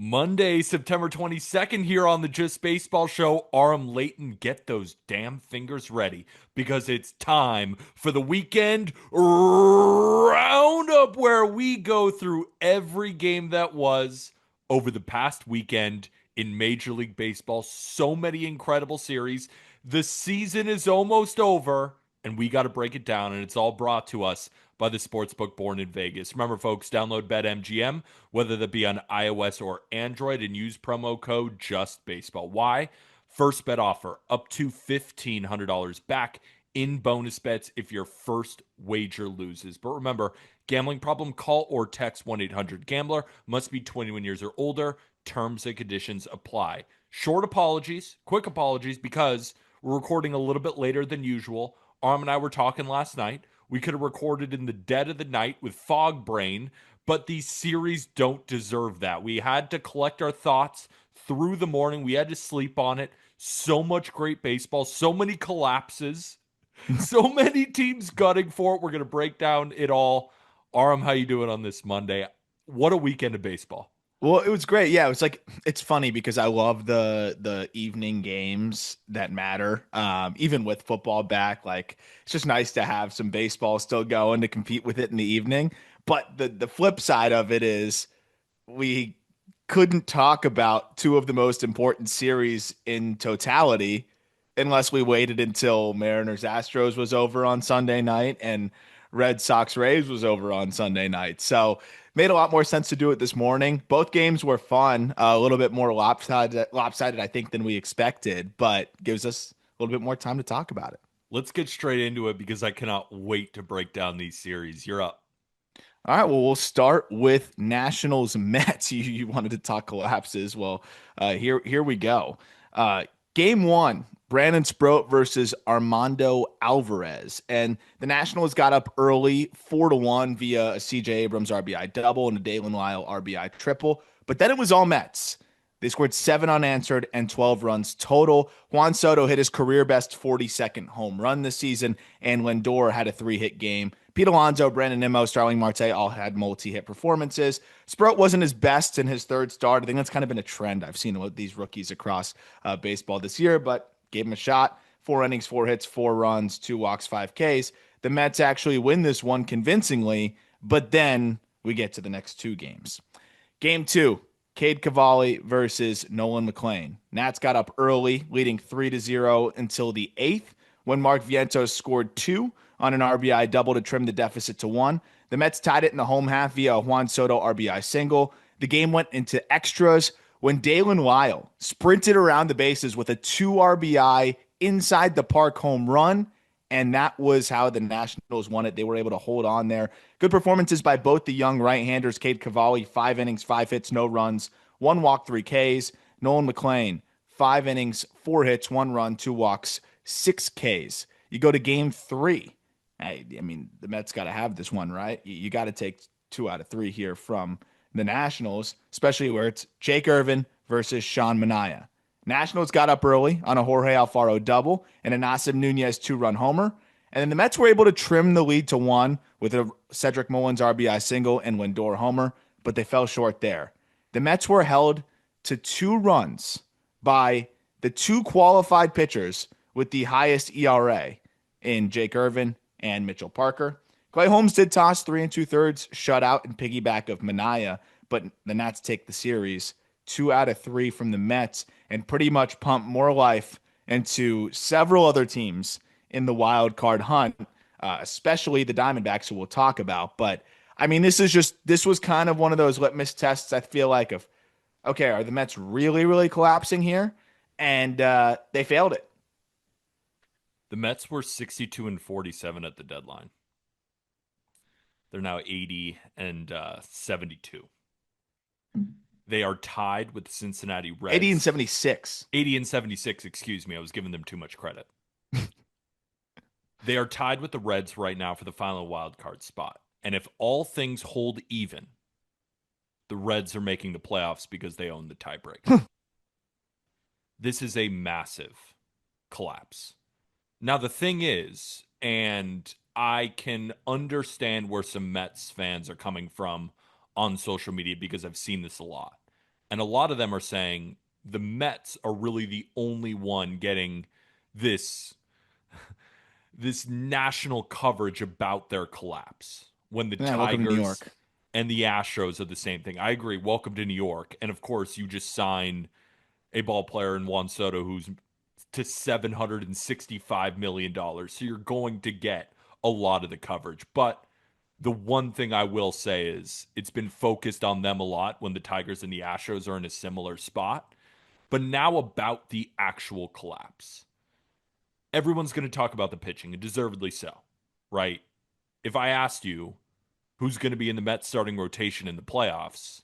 Monday, September 22nd, here on the Just Baseball Show. Aram Layton, get those damn fingers ready because it's time for the weekend roundup where we go through every game that was over the past weekend in Major League Baseball. So many incredible series. The season is almost over, and we got to break it down, and it's all brought to us by the sportsbook born in Vegas. Remember, folks, download BetMGM, whether that be on iOS or Android, and use promo code JUSTBASEBALL. Why? First bet offer up to $1,500 back in bonus bets if your first wager loses. But remember, gambling problem, call or text 1-800-GAMBLER. Must be 21 years or older. Terms and conditions apply. Short apologies, quick apologies, because we're recording a little bit later than usual. Arm and I were talking last night. We could have recorded in the dead of the night with fog brain, but these series don't deserve that. We had to collect our thoughts through the morning. We had to sleep on it. So much great baseball, so many collapses, so many teams gutting for it. We're going to break down it all. Aram, how you doing on this Monday? What a weekend of baseball. Well, it was great. Yeah, it was like it's funny because I love the evening games that matter. Even with football back, like it's just nice to have some baseball still going to compete with it in the evening. But the flip side of it is we couldn't talk about two of the most important series in totality unless we waited until Mariners Astros was over on Sunday night and Red Sox Rays was over on Sunday night. So made a lot more sense to do it this morning. Both games were fun, a little bit more lopsided, I think, than we expected, but gives us a little bit more time to talk about it. Let's get straight into it because I cannot wait to break down these series. You're up. All right, well, we'll start with Nationals Mets. You wanted to talk collapses. Well, here we go. Game one, Brandon Sproat versus Armando Alvarez. And the Nationals got up early, 4-1 via a CJ Abrams RBI double and a Dalen Lyle RBI triple. But then it was all Mets. They scored 7 unanswered and 12 runs total. Juan Soto hit his career best 42nd home run this season, and Lindor had a 3-hit game. Pete Alonso, Brandon Nimmo, Starling Marte all had multi-hit performances. Sproat wasn't his best in his third start. I think that's kind of been a trend I've seen with these rookies across baseball this year, but gave him a shot. 4 innings, 4 hits, 4 runs, 2 walks, 5 Ks. The Mets actually win this one convincingly, but then we get to the next two games. Game two, Cade Cavalli versus Nolan McLean. Nats got up early, leading 3-0 until the eighth, when Mark Vientos scored two on an RBI double to trim the deficit to one. The Mets tied it in the home half via a Juan Soto RBI single. The game went into extras when Dalen Lyle sprinted around the bases with a 2 RBI inside the park home run, and that was how the Nationals won it. They were able to hold on there. Good performances by both the young right-handers. Cade Cavalli, 5 innings, 5 hits, no runs, 1 walk, 3 Ks. Nolan McLean, 5 innings, 4 hits, 1 run, 2 walks, 6 Ks. You go to game three. I mean, the Mets got to have this one, right? You got to take 2 out of 3 here from the Nationals, especially where it's Jake Irvin versus Sean Manaea. Nationals got up early on a Jorge Alfaro double and a Nasim Nunez 2-run homer. And then the Mets were able to trim the lead to one with a Cedric Mullins RBI single and Lindor homer, but they fell short there. The Mets were held to 2 runs by the two qualified pitchers with the highest ERA in Jake Irvin and Mitchell Parker. Clay Holmes did toss 3 2/3 shutout and piggyback of Manaea, but the Nats take the series 2 out of 3 from the Mets and pretty much pump more life into several other teams in the wild card hunt, especially the Diamondbacks, who we'll talk about. But I mean, this was kind of one of those litmus tests. I feel like of okay, are the Mets really, really collapsing here? And they failed it. The Mets were 62 and 47 at the deadline. They're now 80 and 72. They are tied with the Cincinnati 80 and Reds. 76. 80 and 76, excuse me. I was giving them too much credit. They are tied with the Reds right now for the final wild card spot. And if all things hold even, the Reds are making the playoffs because they own the tiebreaker. This is a massive collapse. Now, the thing is, and I can understand where some Mets fans are coming from on social media because I've seen this a lot. And a lot of them are saying the Mets are really the only one getting this this national coverage about their collapse when the Yeah, welcome to New Tigers York. and the Astros are the same thing. I agree. Welcome to New York. And of course, you just sign a ball player in Juan Soto who's to $765 million. So you're going to get a lot of the coverage. But the one thing I will say is it's been focused on them a lot when the Tigers and the Astros are in a similar spot. But now about the actual collapse. Everyone's going to talk about the pitching, and deservedly so, right? If I asked you who's going to be in the Mets starting rotation in the playoffs,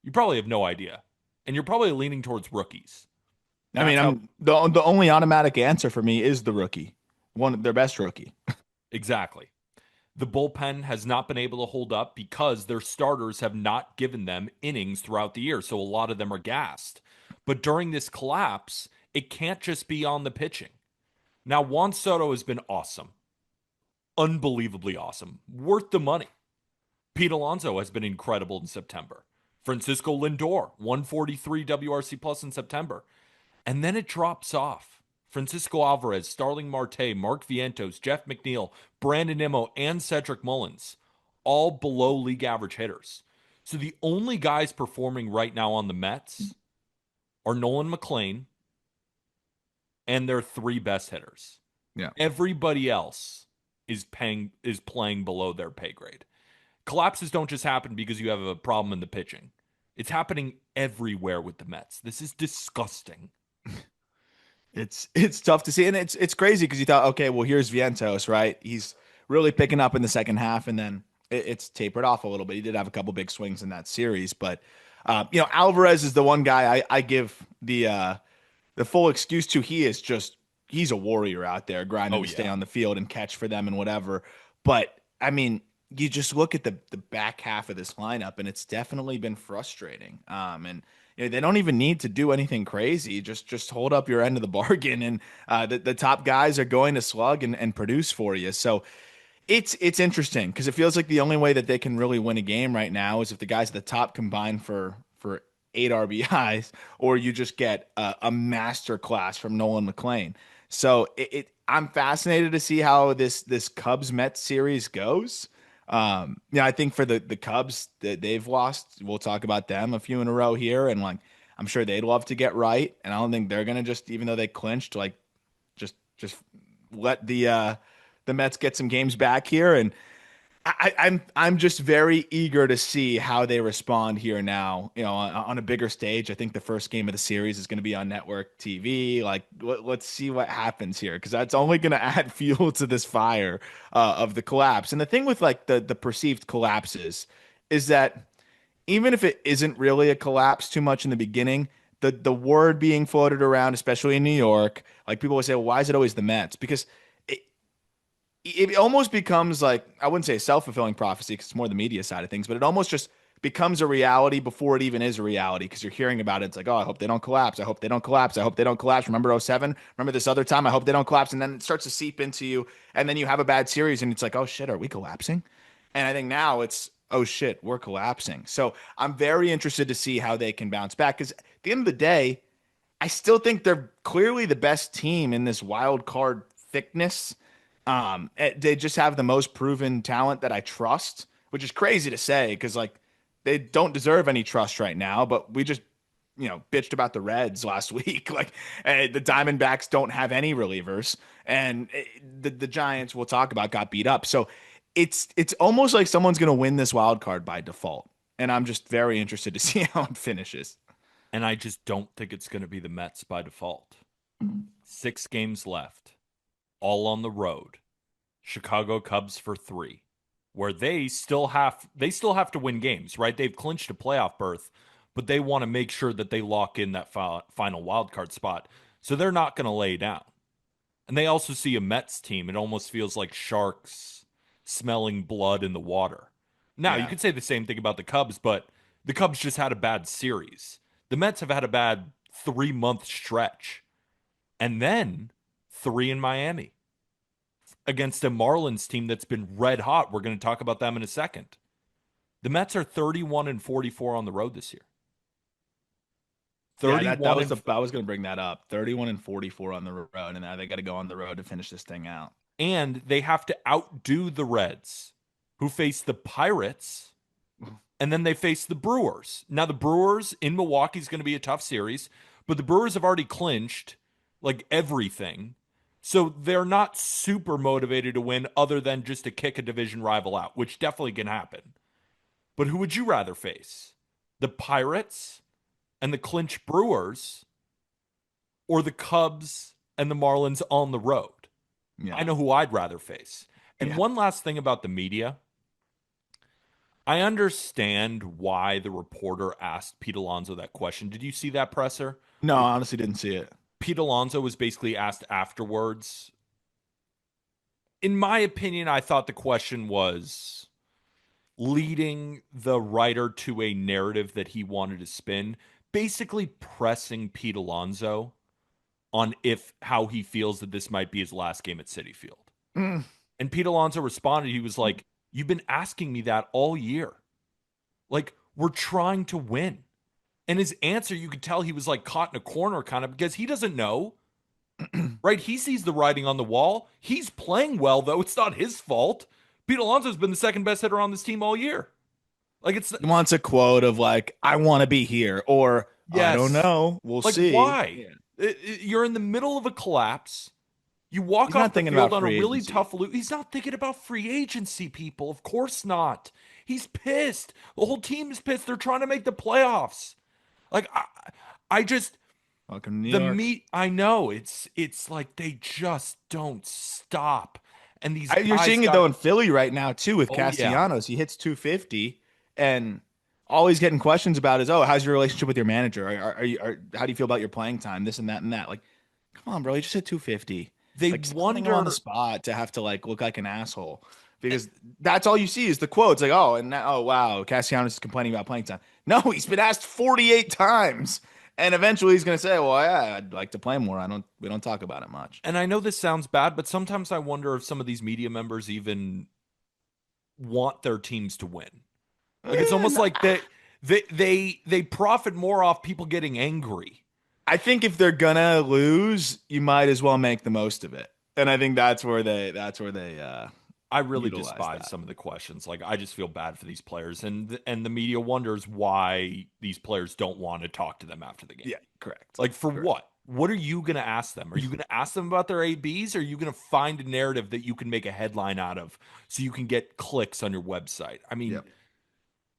you probably have no idea. And you're probably leaning towards rookies. I mean, That's how I'm the only automatic answer for me is the rookie, one their best rookie. exactly. The bullpen has not been able to hold up because their starters have not given them innings throughout the year. So a lot of them are gassed. But during this collapse, it can't just be on the pitching. Now, Juan Soto has been awesome, unbelievably awesome, worth the money. Pete Alonso has been incredible in September. Francisco Lindor, 143 WRC plus in September. And then it drops off. Francisco Alvarez, Starling Marte, Mark Vientos, Jeff McNeil, Brandon Nimmo, and Cedric Mullins, all below league average hitters. So the only guys performing right now on the Mets are Nolan McLean and their three best hitters. Yeah. Everybody else is playing below their pay grade. Collapses don't just happen because you have a problem in the pitching. It's happening everywhere with the Mets. This is disgusting. It's tough to see, and it's crazy because you thought, okay, well, here's Vientos, right? He's really picking up in the second half, and then it's tapered off a little bit. He did have a couple big swings in that series, but Alvarez is the one guy I give the full excuse to. He's a warrior out there grinding Oh to stay yeah. on the field and catch for them and whatever. But I mean, you just look at the back half of this lineup, and it's definitely been frustrating. And they don't even need to do anything crazy. Just hold up your end of the bargain, and the top guys are going to slug and produce for you. So it's interesting because it feels like the only way that they can really win a game right now is if the guys at the top combine for 8 RBIs, or you just get a master class from Nolan McLean. So I'm fascinated to see how this Cubs Mets series goes. I think for the Cubs that they've lost, we'll talk about them a few in a row here, and like I'm sure they'd love to get right, and I don't think they're gonna just, even though they clinched, like just let the Mets get some games back here, and I'm just very eager to see how they respond here now. On a bigger stage. I think the first game of the series is going to be on network TV. Like, let's see what happens here because that's only going to add fuel to this fire of the collapse. And the thing with like the perceived collapses is that even if it isn't really a collapse too much in the beginning, the word being floated around, especially in New York, like people would say, well, why is it always the Mets? Because it almost becomes like, I wouldn't say a self-fulfilling prophecy because it's more the media side of things, but it almost just becomes a reality before it even is a reality because you're hearing about it. It's like, oh, I hope they don't collapse. I hope they don't collapse. I hope they don't collapse. Remember '07? Remember this other time? I hope they don't collapse. And then it starts to seep into you. And then you have a bad series and it's like, oh shit, are we collapsing? And I think now it's, oh shit, we're collapsing. So I'm very interested to see how they can bounce back because at the end of the day, I still think they're clearly the best team in this wild card thickness. They just have the most proven talent that I trust, which is crazy to say because like they don't deserve any trust right now. But we just bitched about the Reds last week. Like the Diamondbacks don't have any relievers, and the Giants we'll talk about got beat up. So it's almost like someone's going to win this wild card by default, and I'm just very interested to see how it finishes. And I just don't think it's going to be the Mets by default. 6 games left, all on the road. Chicago Cubs for 3, where they still have to win games, right? They've clinched a playoff berth, but they want to make sure that they lock in that final wild card spot. So they're not going to lay down. And they also see a Mets team. It almost feels like sharks smelling blood in the water. Now, you Yeah. could say the same thing about the Cubs, but the Cubs just had a bad series. The Mets have had a bad 3 month stretch. And then 3 in Miami against a Marlins team that's been red hot. We're going to talk about them in a second. The Mets are 31 and 44 on the road this year. Yeah, that 31 was and I was going to bring that up. 31 and 44 on the road, and now they got to go on the road to finish this thing out. and they have to outdo the Reds, who face the Pirates, and then they face the Brewers. Now the Brewers in Milwaukee is going to be a tough series, but the Brewers have already clinched like everything. So they're not super motivated to win other than just to kick a division rival out, which definitely can happen. But who would you rather face? The Pirates and the clinch Brewers or the Cubs and the Marlins on the road? I Yeah, know who I'd rather face. And yeah. one last thing about the media, I understand why the reporter asked Pete Alonso that question. Did you see that presser? No, I honestly didn't see it. Pete Alonso was basically asked afterwards. In my opinion, I thought the question was leading the writer to a narrative that he wanted to spin, basically pressing Pete Alonso on if how he feels that this might be his last game at Citi Field. Mm. And Pete Alonso responded, he was like, "You've been asking me that all year. Like, we're trying to win." And his answer, you could tell he was like caught in a corner kind of because he doesn't know, right? He sees the writing on the wall. He's playing well, though. It's not his fault. Pete Alonso's been the second best hitter on this team all year. Like, it's, He wants a quote of like, "I want to be here," or "I don't yes. know, we'll Like, see." why? Yeah. You're in the middle of a collapse. You walk He's off not the thinking field about on a free really agency. tough loop. He's not thinking about free agency, people. Of course not. He's pissed. The whole team is pissed. They're trying to make the playoffs. Like I just Welcome to New the York. meat. I know it's like they just don't stop. And these You're guys seeing it got. though in Philly right now too with Oh yeah, Castellanos. He hits 250, and all he's getting questions about is, "Oh, how's your relationship with your manager? How do you feel about your playing time? This and that and that." Like, come on, bro, he just hit 250. they Like, stop putting him on the wonder. spot to have to like look like an asshole because that's all you see is the quotes. Like, oh, and now, oh wow, Castellanos is complaining about playing time. No, he's been asked 48 times, and eventually he's gonna say, "Well, yeah, I'd like to play more." We don't talk about it much. And I know this sounds bad, but sometimes I wonder if some of these media members even want their teams to win. Like it's almost Nah. like they profit more off people getting angry. I think if they're gonna lose, you might as well make the most of it. And I think that's where they I really utilize despise that. some of the questions. Like I just feel bad for these players, and the media wonders why these players don't want to talk to them after the game. Yeah, correct. Like for Correct. what? What are you going to ask them? Are you going to ask them about their ABs? Or are you going to find a narrative that you can make a headline out of so you can get clicks on your website? I mean, Yep.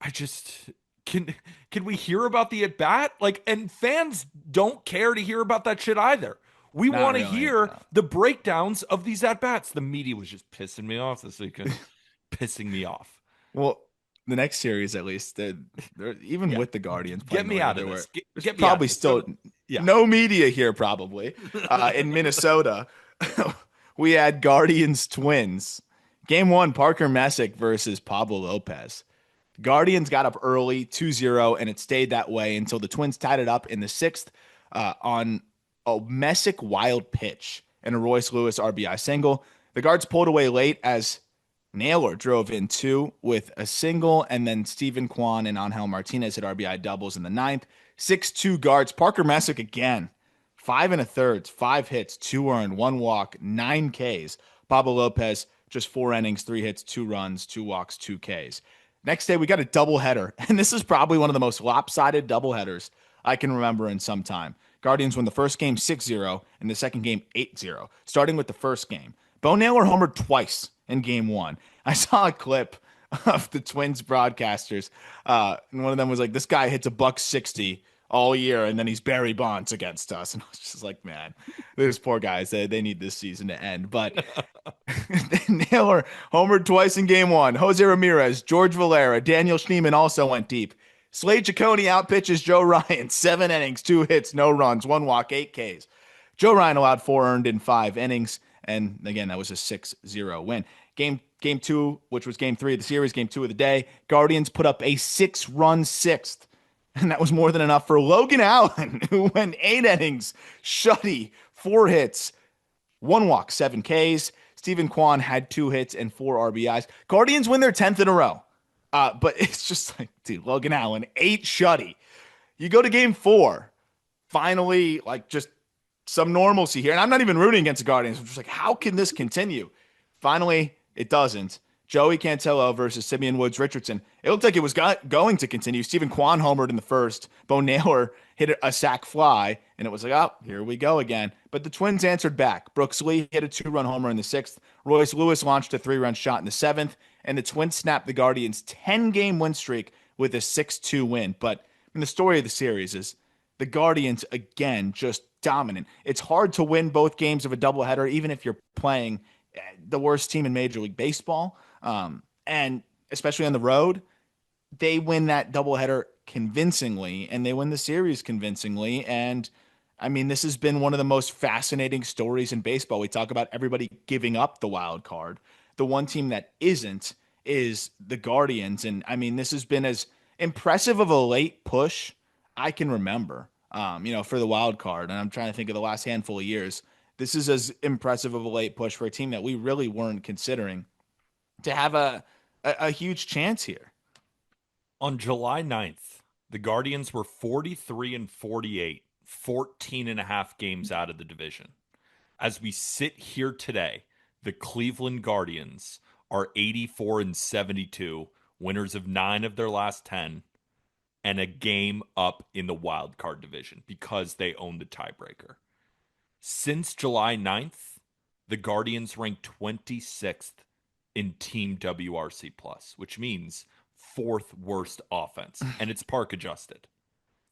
I just can can we hear about the at bat? Like, and fans don't care to hear about that shit either. We Not want to really. hear No. the breakdowns of these at bats. The media was just pissing me off this weekend, pissing me off. Well, the next series, at least, they're even Yeah, with the Guardians get playing the me way that out they of were. this. There's Get me out of probably this. Go still to, yeah. no media here, probably. In Minnesota, we had Guardians Twins. Game one, Parker Messick versus Pablo Lopez. Guardians got up early 2-0, and it stayed that way until the Twins tied it up in the sixth on a Messick wild pitch and a Royce Lewis RBI single. The Guards pulled away late as Naylor drove in two with a single, and then Steven Kwan and Angel Martinez hit RBI doubles in the ninth. 6-2 Guards. Parker Messick again. 5 1/3, 5 hits, 2 earned, 1 walk, 9 Ks. Pablo Lopez, just 4 innings, 3 hits, 2 runs, 2 walks, 2 Ks. Next day, we got a doubleheader, and this is probably one of the most lopsided doubleheaders I can remember in some time. Guardians won the first game 6-0 and the second game 8-0. Starting with the first game, Bo Naylor homered twice in game one. I saw a clip of the Twins broadcasters, and one of them was like, "This guy hits a buck 60 all year, and then he's Barry Bonds against us." And I was just like, man, these poor guys, they need this season to end. But Naylor homered twice in game one. Jose Ramirez, George Valera, Daniel Schneemann also went deep. Slade Ciccone outpitches Joe Ryan, 7 innings, 2 hits, no runs, 1 walk, 8 Ks. Joe Ryan allowed 4 earned in 5 innings, and again, that was a 6-0 win. Game two, which was game three of the series, game two of the day, Guardians put up a 6-run sixth, and that was more than enough for Logan Allen, who went 8 innings, shutty, 4 hits, 1 walk, 7 Ks. Steven Kwan had 2 hits and 4 RBIs. Guardians win their 10th in a row. But it's just like, dude, Logan Allen, 8 shutty. You go to game four. finally like just some normalcy here. And I'm not even rooting against the Guardians. I'm just like, how can this continue? Finally, it doesn't. Joey Cantillo versus Simeon Woods Richardson. It looked like it was going to continue. Stephen Kwan homered in the first. Bo Naylor hit a sac fly, and it was like, oh, here we go again. But the Twins answered back. Brooks Lee hit a 2-run homer in the sixth. Royce Lewis launched a 3-run shot in the seventh, and the Twins snapped the Guardians' 10-game win streak with a 6-2 win. But I mean, the story of the series is the Guardians, again, just dominant. It's hard to win both games of a doubleheader, even if you're playing the worst team in Major League Baseball. And especially on the road, they win that doubleheader convincingly, and they win the series convincingly. And I mean, this has been one of the most fascinating stories in baseball. We talk about everybody giving up the wild card. The one team that isn't is the Guardians. And I mean, this has been as impressive of a late push I can remember, for the wild card. And I'm trying to think of the last handful of years. This is as impressive of a late push for a team that we really weren't considering to have a huge chance here. On July 9th, the Guardians were 43 and 48, 14 and a half games out of the division. As we sit here today, the Cleveland Guardians are 84 and 72, winners of 9 of their last 10, and a game up in the wild card division because they own the tiebreaker. Since July 9th, the Guardians rank 26th in team WRC plus, which means fourth worst offense, and it's park adjusted.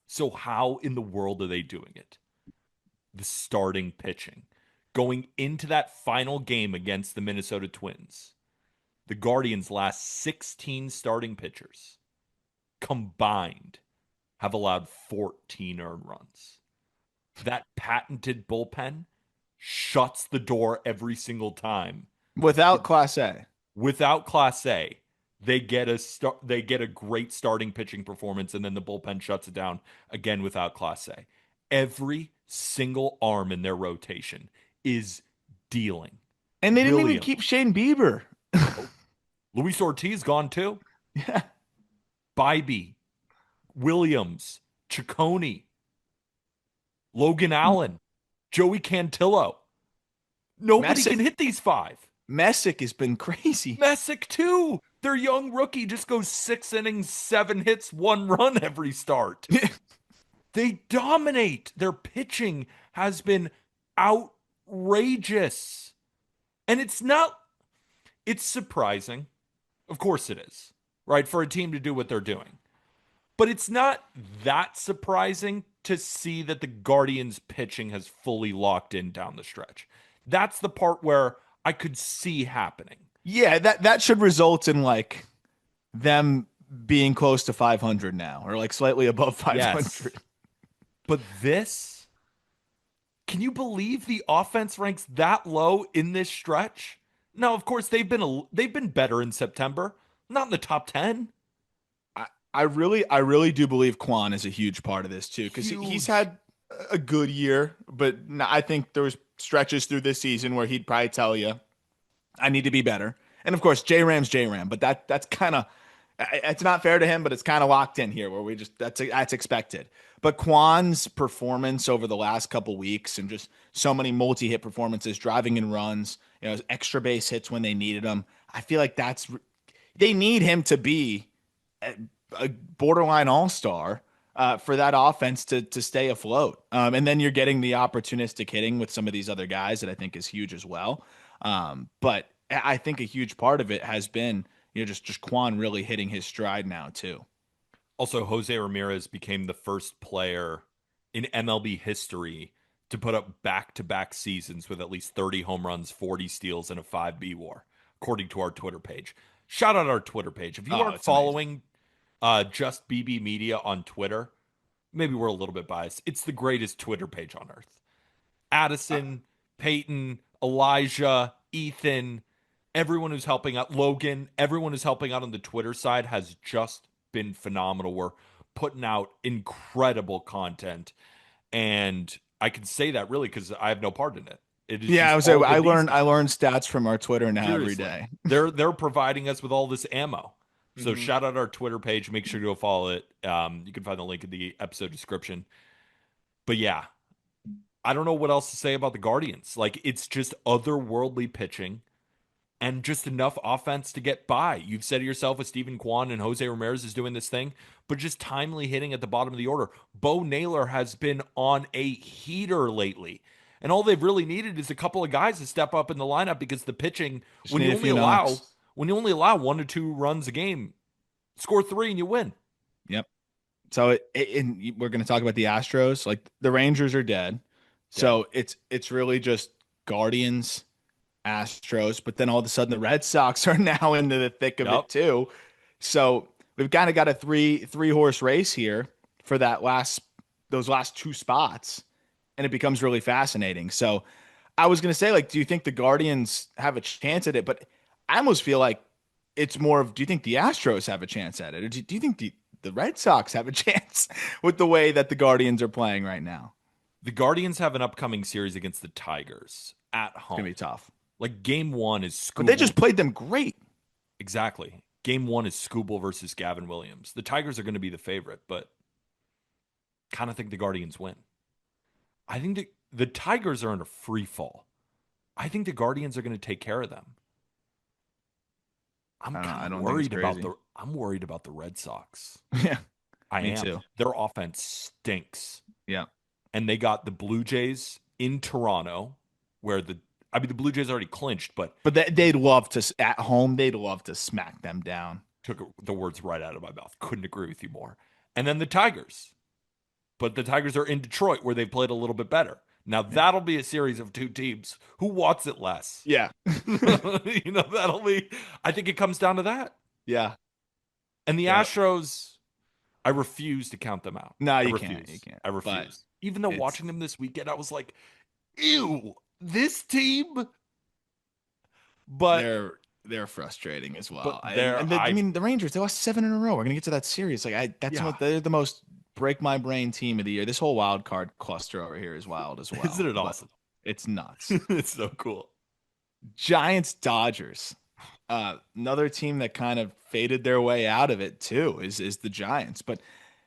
So how in the world are they doing it? The starting pitching. Going into that final game against the Minnesota Twins, the Guardians' last 16 starting pitchers combined have allowed 14 earned runs. That patented bullpen shuts the door every single time. Without Class A. Without Class A, they get a great starting pitching performance, and then the bullpen shuts it down again without Class A. Every single arm in their rotation is dealing. And they didn't even keep Shane Bieber. Luis Ortiz gone too. Yeah. Bybee, Williams, Ciccone, Logan Allen, Joey Cantillo. Nobody can hit these 5. Messick has been crazy. Messick too. Their young rookie just goes 6 innings, 7 hits, 1 run every start. They dominate. Their pitching has been outrageous. And it's surprising. Of course it is, right? For a team to do what they're doing. But it's not that surprising to see that the Guardians pitching has fully locked in down the stretch. That's the part where I could see happening. Yeah, that should result in like them being close to 500 now, or like slightly above 500. Yes. But this, can you believe the offense ranks that low in this stretch? Now, of course, they've been better in September, not in the top 10. I really do believe Kwan is a huge part of this too, because he's had a good year, but I think there was stretches through this season where he'd probably tell you, I need to be better. And of course, J-Ram's J-Ram, but that's kind of, it's not fair to him, but it's kind of locked in here where that's expected. But Kwan's performance over the last couple weeks and just so many multi-hit performances, driving in runs, extra base hits when they needed them. I feel like they need him to be a borderline all-star for that offense to stay afloat. And then you're getting the opportunistic hitting with some of these other guys that I think is huge as well. But I think a huge part of it has been, just Kwan really hitting his stride now too. Also, Jose Ramirez became the first player in MLB history to put up back-to-back seasons with at least 30 home runs, 40 steals, and a 5B WAR, according to our Twitter page. Shout out our Twitter page. If you aren't following Just BB Media on Twitter, maybe we're a little bit biased. It's the greatest Twitter page on earth. Addison, Peyton, Elijah, Ethan, everyone who's helping out, Logan, everyone who's helping out on the Twitter side has just been phenomenal. We're putting out incredible content, and I can say that really because I have no part in it. I learned stats from our Twitter now. Seriously. Every day. They're providing us with all this ammo. So shout out our Twitter page. Make sure to go follow it. You can find the link in the episode description. But yeah, I don't know what else to say about the Guardians. Like, it's just otherworldly pitching and just enough offense to get by. You've said it yourself with Stephen Kwan and Jose Ramirez is doing this thing, but just timely hitting at the bottom of the order. Bo Naylor has been on a heater lately. And all they've really needed is a couple of guys to step up in the lineup because the pitching, Just need a few allow knocks. when you only allow 1 to 2 runs a game, score three and you win. Yep. So and we're going to talk about the Astros. Like the Rangers are dead. Dead. So it's really just Guardians, Astros, but then all of a sudden the Red Sox are now into the thick of Yep. it too. So we've kind of got a three horse race here for those last two spots, and it becomes really fascinating. So I was gonna say, like, do you think the Guardians have a chance at it? But I almost feel like it's more of, do you think the Astros have a chance at it, or do you think the Red Sox have a chance with the way that the Guardians are playing right now? The Guardians have an upcoming series against the Tigers at It's gonna home. be tough. Like game one is But they Scooble. just played them great. Exactly. Game one is Scooble versus Gavin Williams. The Tigers are going to be the favorite, but kind of think the Guardians win. I think the Tigers are in a free fall. I think the Guardians are going to take care of them. I'm I don't know. I kind of don't think it's worried about crazy. the Red Sox. Yeah, I me am. too. Their offense stinks. Yeah. And they got the Blue Jays in Toronto where the Blue Jays already clinched, but But they'd love to at home. They'd love to smack them down. took the words right out of my mouth. Couldn't agree with you more. And then the Tigers. But the Tigers are in Detroit where they've played a little bit better. Now Yeah. that'll be a series of two teams. Who wants it less? Yeah. That'll be I think it comes down to that. Yeah. And the Yeah. Astros, I refuse to count them out. No, I you can't. You refuse. can't. I But refuse. Even though it's watching them this weekend, I was like, ew, this team. But they're frustrating as well. there I I mean, the Rangers, they lost 7 in a row. We're gonna get to that series. That's yeah. what they're the most break my brain team of the year. This whole wild card cluster over here is wild as Isn't well. it But awesome? it's nuts. It's so cool. Giants, Dodgers. Another team that kind of faded their way out of it too is the Giants. But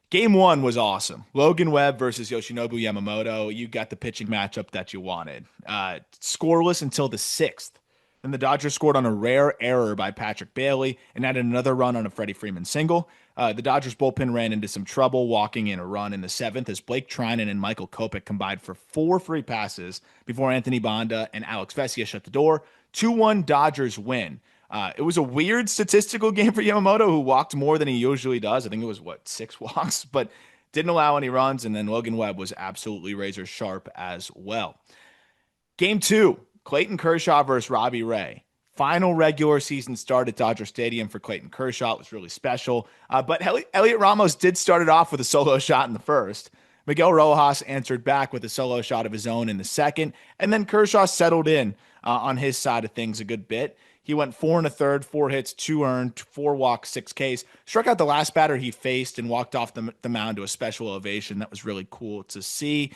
game one was awesome. Logan Webb versus Yoshinobu Yamamoto. You got the pitching matchup that you wanted. Scoreless until the sixth. Then the Dodgers scored on a rare error by Patrick Bailey and added another run on a Freddie Freeman single. The Dodgers bullpen ran into some trouble walking in a run in the seventh as Blake Trinan and Michael Kopech combined for 4 free passes before Anthony Banda and Alex Vesia shut the door. 2-1 Dodgers win. It was a weird statistical game for Yamamoto, who walked more than he usually does. I think it was, 6 walks, but didn't allow any runs. And then Logan Webb was absolutely razor sharp as well. Game two, Clayton Kershaw versus Robbie Ray. Final regular season start at Dodger Stadium for Clayton Kershaw. It was really special. But Elliot Ramos did start it off with a solo shot in the first. Miguel Rojas answered back with a solo shot of his own in the second. And then Kershaw settled in on his side of things a good bit. He went 4 and a third, 4 hits, 2 earned, 4 walks, 6 Ks. Struck out the last batter he faced and walked off the mound to a special ovation. That was really cool to see.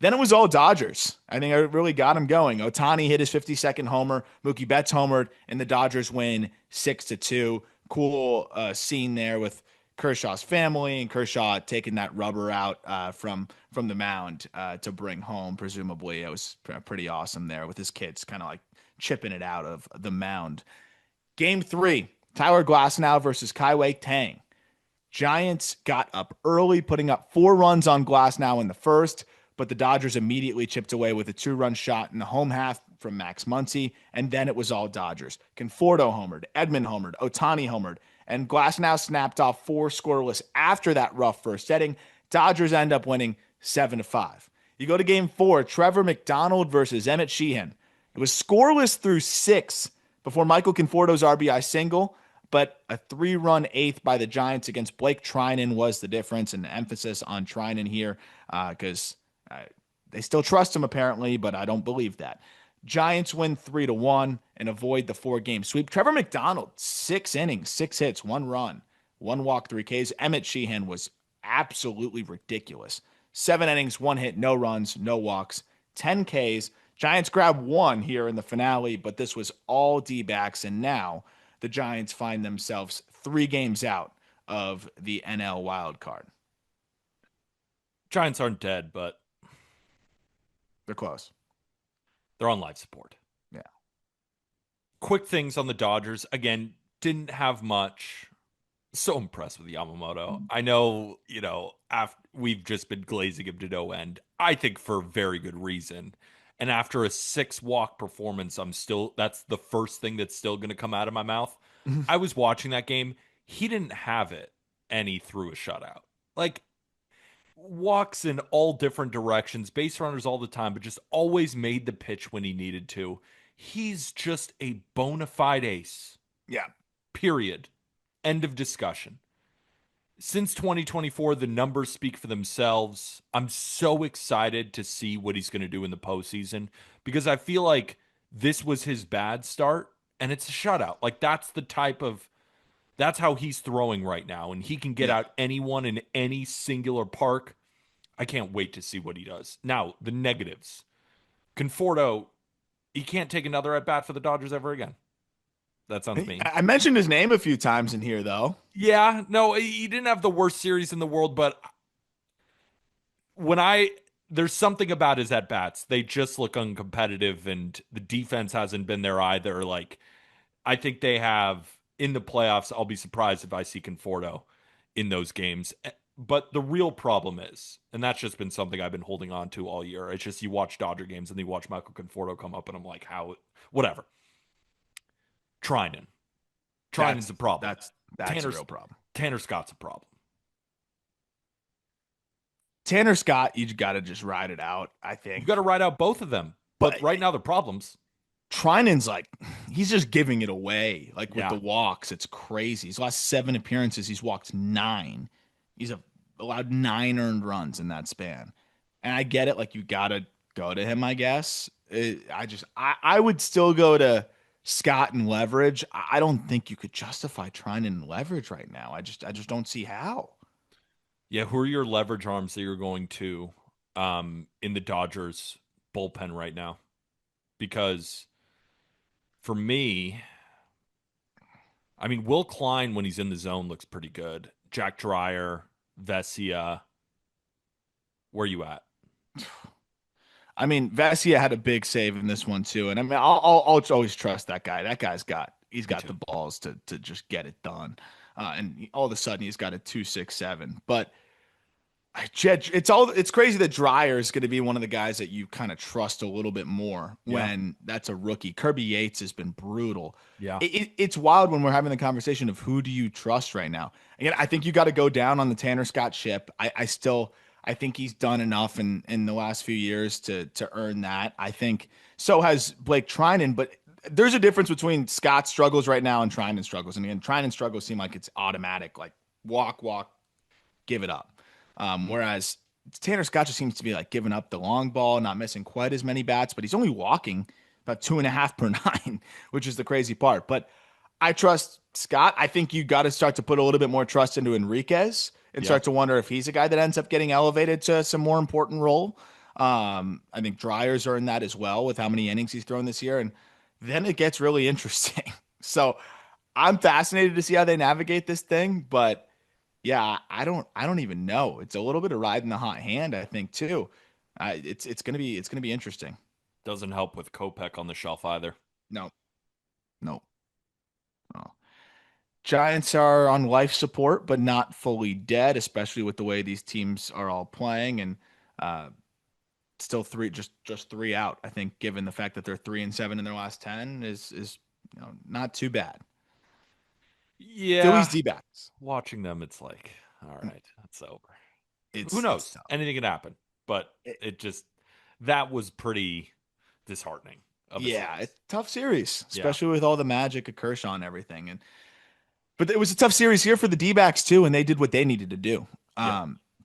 Then it was all Dodgers. I think I really got him going. Ohtani hit his 52nd homer. Mookie Betts homered, and the Dodgers win 6-2. Cool scene there with Kershaw's family and Kershaw taking that rubber out from the mound to bring home. Presumably, it was pretty awesome there with his kids kind of like chipping it out of the mound. Game three, Tyler Glasnow versus Kai Tang. Giants got up early, putting up 4 runs on Glasnow in the first, but the Dodgers immediately chipped away with a 2-run shot in the home half from Max Muncy, and then it was all Dodgers. Conforto homered, Edman homered, Ohtani homered, and Glasnow snapped off 4 scoreless after that rough first inning. Dodgers end up winning 7-5. You go to game 4, Trevor McDonald versus Emmett Sheehan. It was scoreless through 6 before Michael Conforto's RBI single, but a 3-run eighth by the Giants against Blake Trinan was the difference, and the emphasis on Trinan here because they still trust him apparently, but I don't believe that. Giants win 3-1 and avoid the 4-game sweep. Trevor McDonald, 6 innings, 6 hits, 1 run, 1 walk, 3 Ks. Emmett Sheehan was absolutely ridiculous. 7 innings, 1 hit, no runs, no walks, 10 Ks. Giants grab 1 here in the finale, but this was all Dbacks, and now the Giants find themselves 3 games out of the NL wild card. Giants aren't dead, but They're close. They're on life support. Yeah. Quick things on the Dodgers. Again, didn't have much. So impressed with Yamamoto. I know, after we've just been glazing him to no end. I think for very good reason. And after a 6-walk performance, that's the first thing that's still going to come out of my mouth. I was watching that game. He didn't have it, and he threw a shutout. Like, walks in all different directions, base runners all the time, but just always made the pitch when he needed to. He's just a bona fide ace. Yeah. Period. End of discussion. Since 2024, the numbers speak for themselves. I'm so excited to see what he's going to do in the postseason because I feel like this was his bad start and it's a shutout. Like that's how he's throwing right now, and he can get Yeah. out anyone in any singular park. I can't wait to see what he does. Now, the negatives. Conforto, he can't take another at bat for the Dodgers ever again. That sounds mean. I mentioned his name a few times in here, though. Yeah, no, he didn't have the worst series in the world, but there's something about his at bats. They just look uncompetitive, and the defense hasn't been there either. Like, I think they have in the playoffs. I'll be surprised if I see Conforto in those games. But the real problem is, and that's just been something I've been holding on to all year. It's just you watch Dodger games and you watch Michael Conforto come up, and I'm like, whatever. Trinan. Trinan's a problem. That's a real problem. Tanner Scott's a problem. Tanner Scott, you got to just ride it out, I think. You got to ride out both of them. But right now, they're problems. Trinan's he's just giving it away. Like with the walks, it's crazy. His last 7 appearances, he's walked 9. He's allowed 9 earned runs in that span. And I get it. Like, you got to go to him, I guess. I would still go to Scott and leverage. I don't think you could justify Trinan and leverage right now. I just don't see how. Yeah, who are your leverage arms that you're going to in the Dodgers bullpen right now? Because for me, I mean, Will Klein, when he's in the zone, looks pretty good. Jack Dreyer, Vesia. Where are you at? I mean, Vesia had a big save in this one too, and I mean, I'll always trust that guy. That guy's got the balls to just get it done, and all of a sudden he's got a 2.67. But it's crazy that Dreyer is going to be one of the guys that you kind of trust a little bit more when that's a rookie. Kirby Yates has been brutal. Yeah, it's wild when we're having the conversation of who do you trust right now. Again, I think you got to go down on the Tanner Scott ship. I think he's done enough in the last few years to earn that. I think so has Blake Trinan, but there's a difference between Scott's struggles right now and Trinan's struggles. And again, Trinan's struggles seem like it's automatic, like walk, give it up. Whereas Tanner Scott just seems to be like giving up the long ball, not missing quite as many bats, but he's only walking about 2.5 per 9, which is the crazy part. But I trust Scott. I think you got to start to put a little bit more trust into Enriquez and start to wonder if he's a guy that ends up getting elevated to some more important role. I think Dreyer's earned that as well with how many innings he's thrown this year. And then it gets really interesting. So I'm fascinated to see how they navigate this thing, but yeah, I don't even know. It's a little bit of riding the hot hand, I think, too. It's gonna be interesting. Doesn't help with Kopech on the shelf either. No. Giants are on life support, but not fully dead, especially with the way these teams are all playing, and still just 3 out. I think, given the fact that they're 3-7 in their last 10, is not too bad. Yeah, Phillies D-backs. Watching them, it's like, all right, it's over. Who knows? Anything can happen, but that was pretty disheartening. It's a tough series, especially with all the magic of Kershaw and everything. But it was a tough series here for the D-backs too, and they did what they needed to do.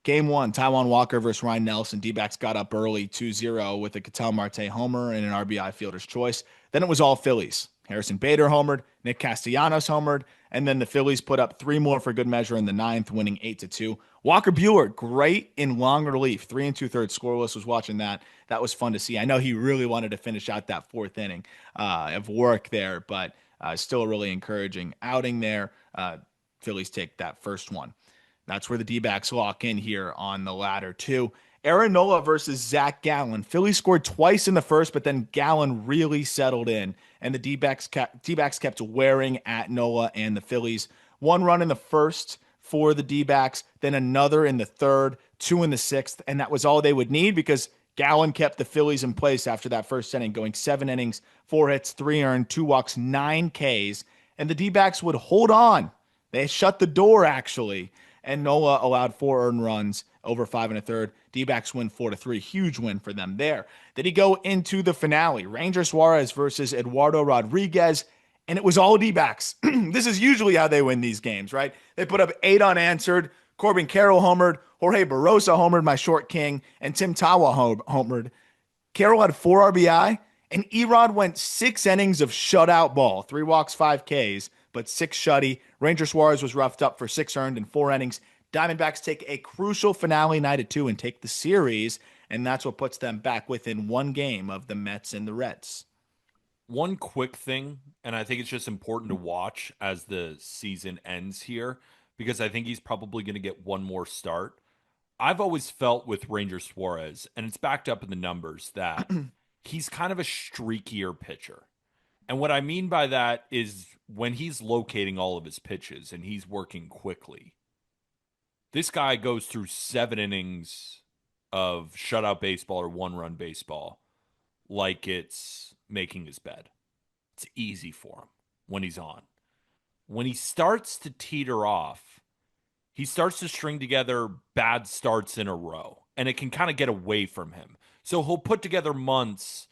Game 1, Taijuan Walker versus Ryan Nelson. D-backs got up early 2-0 with a Ketel Marte homer and an RBI fielder's choice. Then it was all Phillies. Harrison Bader homered, Nick Castellanos homered, and then the Phillies put up 3 more for good measure in the 9th, winning 8-2. Walker Buehler, great in long relief, 3 2/3 scoreless. Was watching that. That was fun to see. I know he really wanted to finish out that 4th inning of work there, but still a really encouraging outing there. Phillies take that first one. That's where the D-backs lock in here on the ladder too. Aaron Nola versus Zach Gallen. Philly scored twice in the first, but then Gallen really settled in, and the D-backs kept wearing at Nola and the Phillies. One run in the first for the D-backs, then another in the third, two in the sixth, and that was all they would need because Gallen kept the Phillies in place after that first inning, going 7 innings, 4 hits, 3 earned, 2 walks, 9 Ks, and the D-backs would hold on. They shut the door, actually, and Nola allowed 4 earned runs over 5 1/3. D-backs win 4-3. Huge win for them there. Then he go into the finale. Ranger Suarez versus Eduardo Rodriguez, and it was all D-backs. This is usually how they win these games, right? They put up 8 unanswered. Corbin Carroll homered. Jorge Barrosa homered, my short king, and Tim Tawa homered. Carroll had 4 RBI, and Erod went 6 innings of shutout ball. 3 walks, 5 Ks, but 6 shutty. Ranger Suarez was roughed up for 6 earned in 4 innings. Diamondbacks take a crucial finale night at 2 and take the series, and that's what puts them back within 1 game of the Mets and the Reds. One quick thing, and I think it's just important to watch as the season ends here, because I think he's probably going to get one more start. I've always felt with Ranger Suarez, and it's backed up in the numbers, that he's kind of a streakier pitcher. And what I mean by that is when he's locating all of his pitches and he's working quickly, this guy goes through 7 innings of shutout baseball or 1 run baseball like it's making his bed. It's easy for him when he's on. When he starts to teeter off, he starts to string together bad starts in a row, and it can kind of get away from him. So he'll put together months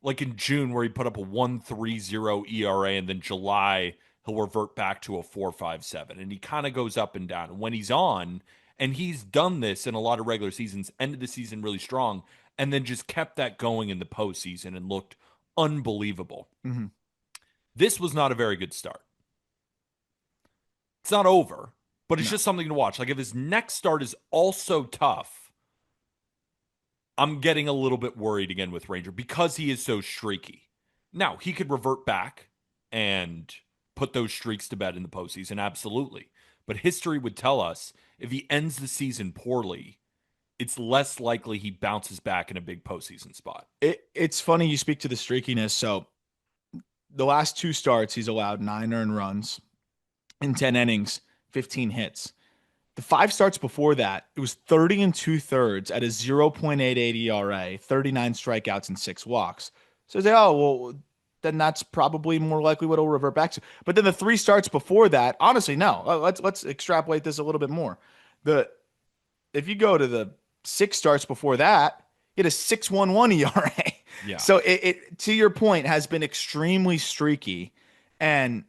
like in June where he put up a 1.30 ERA, and then July he'll revert back to a 4.57, and he kind of goes up and down. And when he's on, and he's done this in a lot of regular seasons, ended the season really strong, and then just kept that going in the postseason and looked unbelievable. Mm-hmm. This was not a very good start. It's not over, but it's No. just something to watch. Like if his next start is also tough, I'm getting a little bit worried again with Ranger because he is so streaky. Now, he could revert back and put those streaks to bed in the postseason, absolutely. But history would tell us if he ends the season poorly, it's less likely he bounces back in a big postseason spot. It's funny you speak to the streakiness. So the last 2 starts, he's allowed 9 earned runs in 10 innings, 15 hits. The 5 starts before that, it was 30 and 2/3 at a 0.88 ERA, 39 strikeouts and 6 walks. So I say, oh, well, then that's probably more likely what he'll revert back to. But then the 3 starts before that, honestly, no. Let's extrapolate this a little bit more. If you go to the 6 starts before that, he had a 6.11 ERA. Yeah. So it to your point has been extremely streaky, and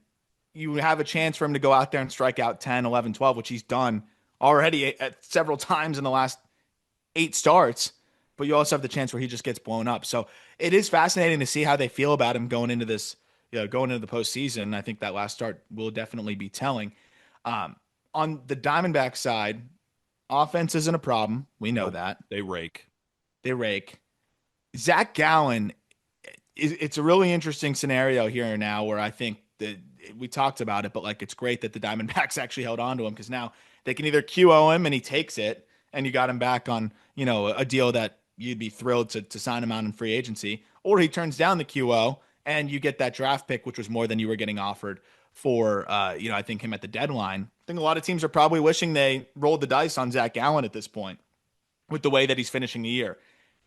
you have a chance for him to go out there and strike out 10, 11, 12, which he's done already at several times in the last 8 starts. But you also have the chance where he just gets blown up. So it is fascinating to see how they feel about him going into this, going into the postseason. I think that last start will definitely be telling. On the Diamondback side, offense isn't a problem. We know that. They rake. They rake. Zach Gallen, it's a really interesting scenario here now where I think that we talked about it, but like it's great that the Diamondbacks actually held on to him because now they can either QO him and he takes it and you got him back on, a deal that you'd be thrilled to sign him out in free agency, or he turns down the QO and you get that draft pick, which was more than you were getting offered for, I think him at the deadline. I think a lot of teams are probably wishing they rolled the dice on Zach Gallen at this point with the way that he's finishing the year.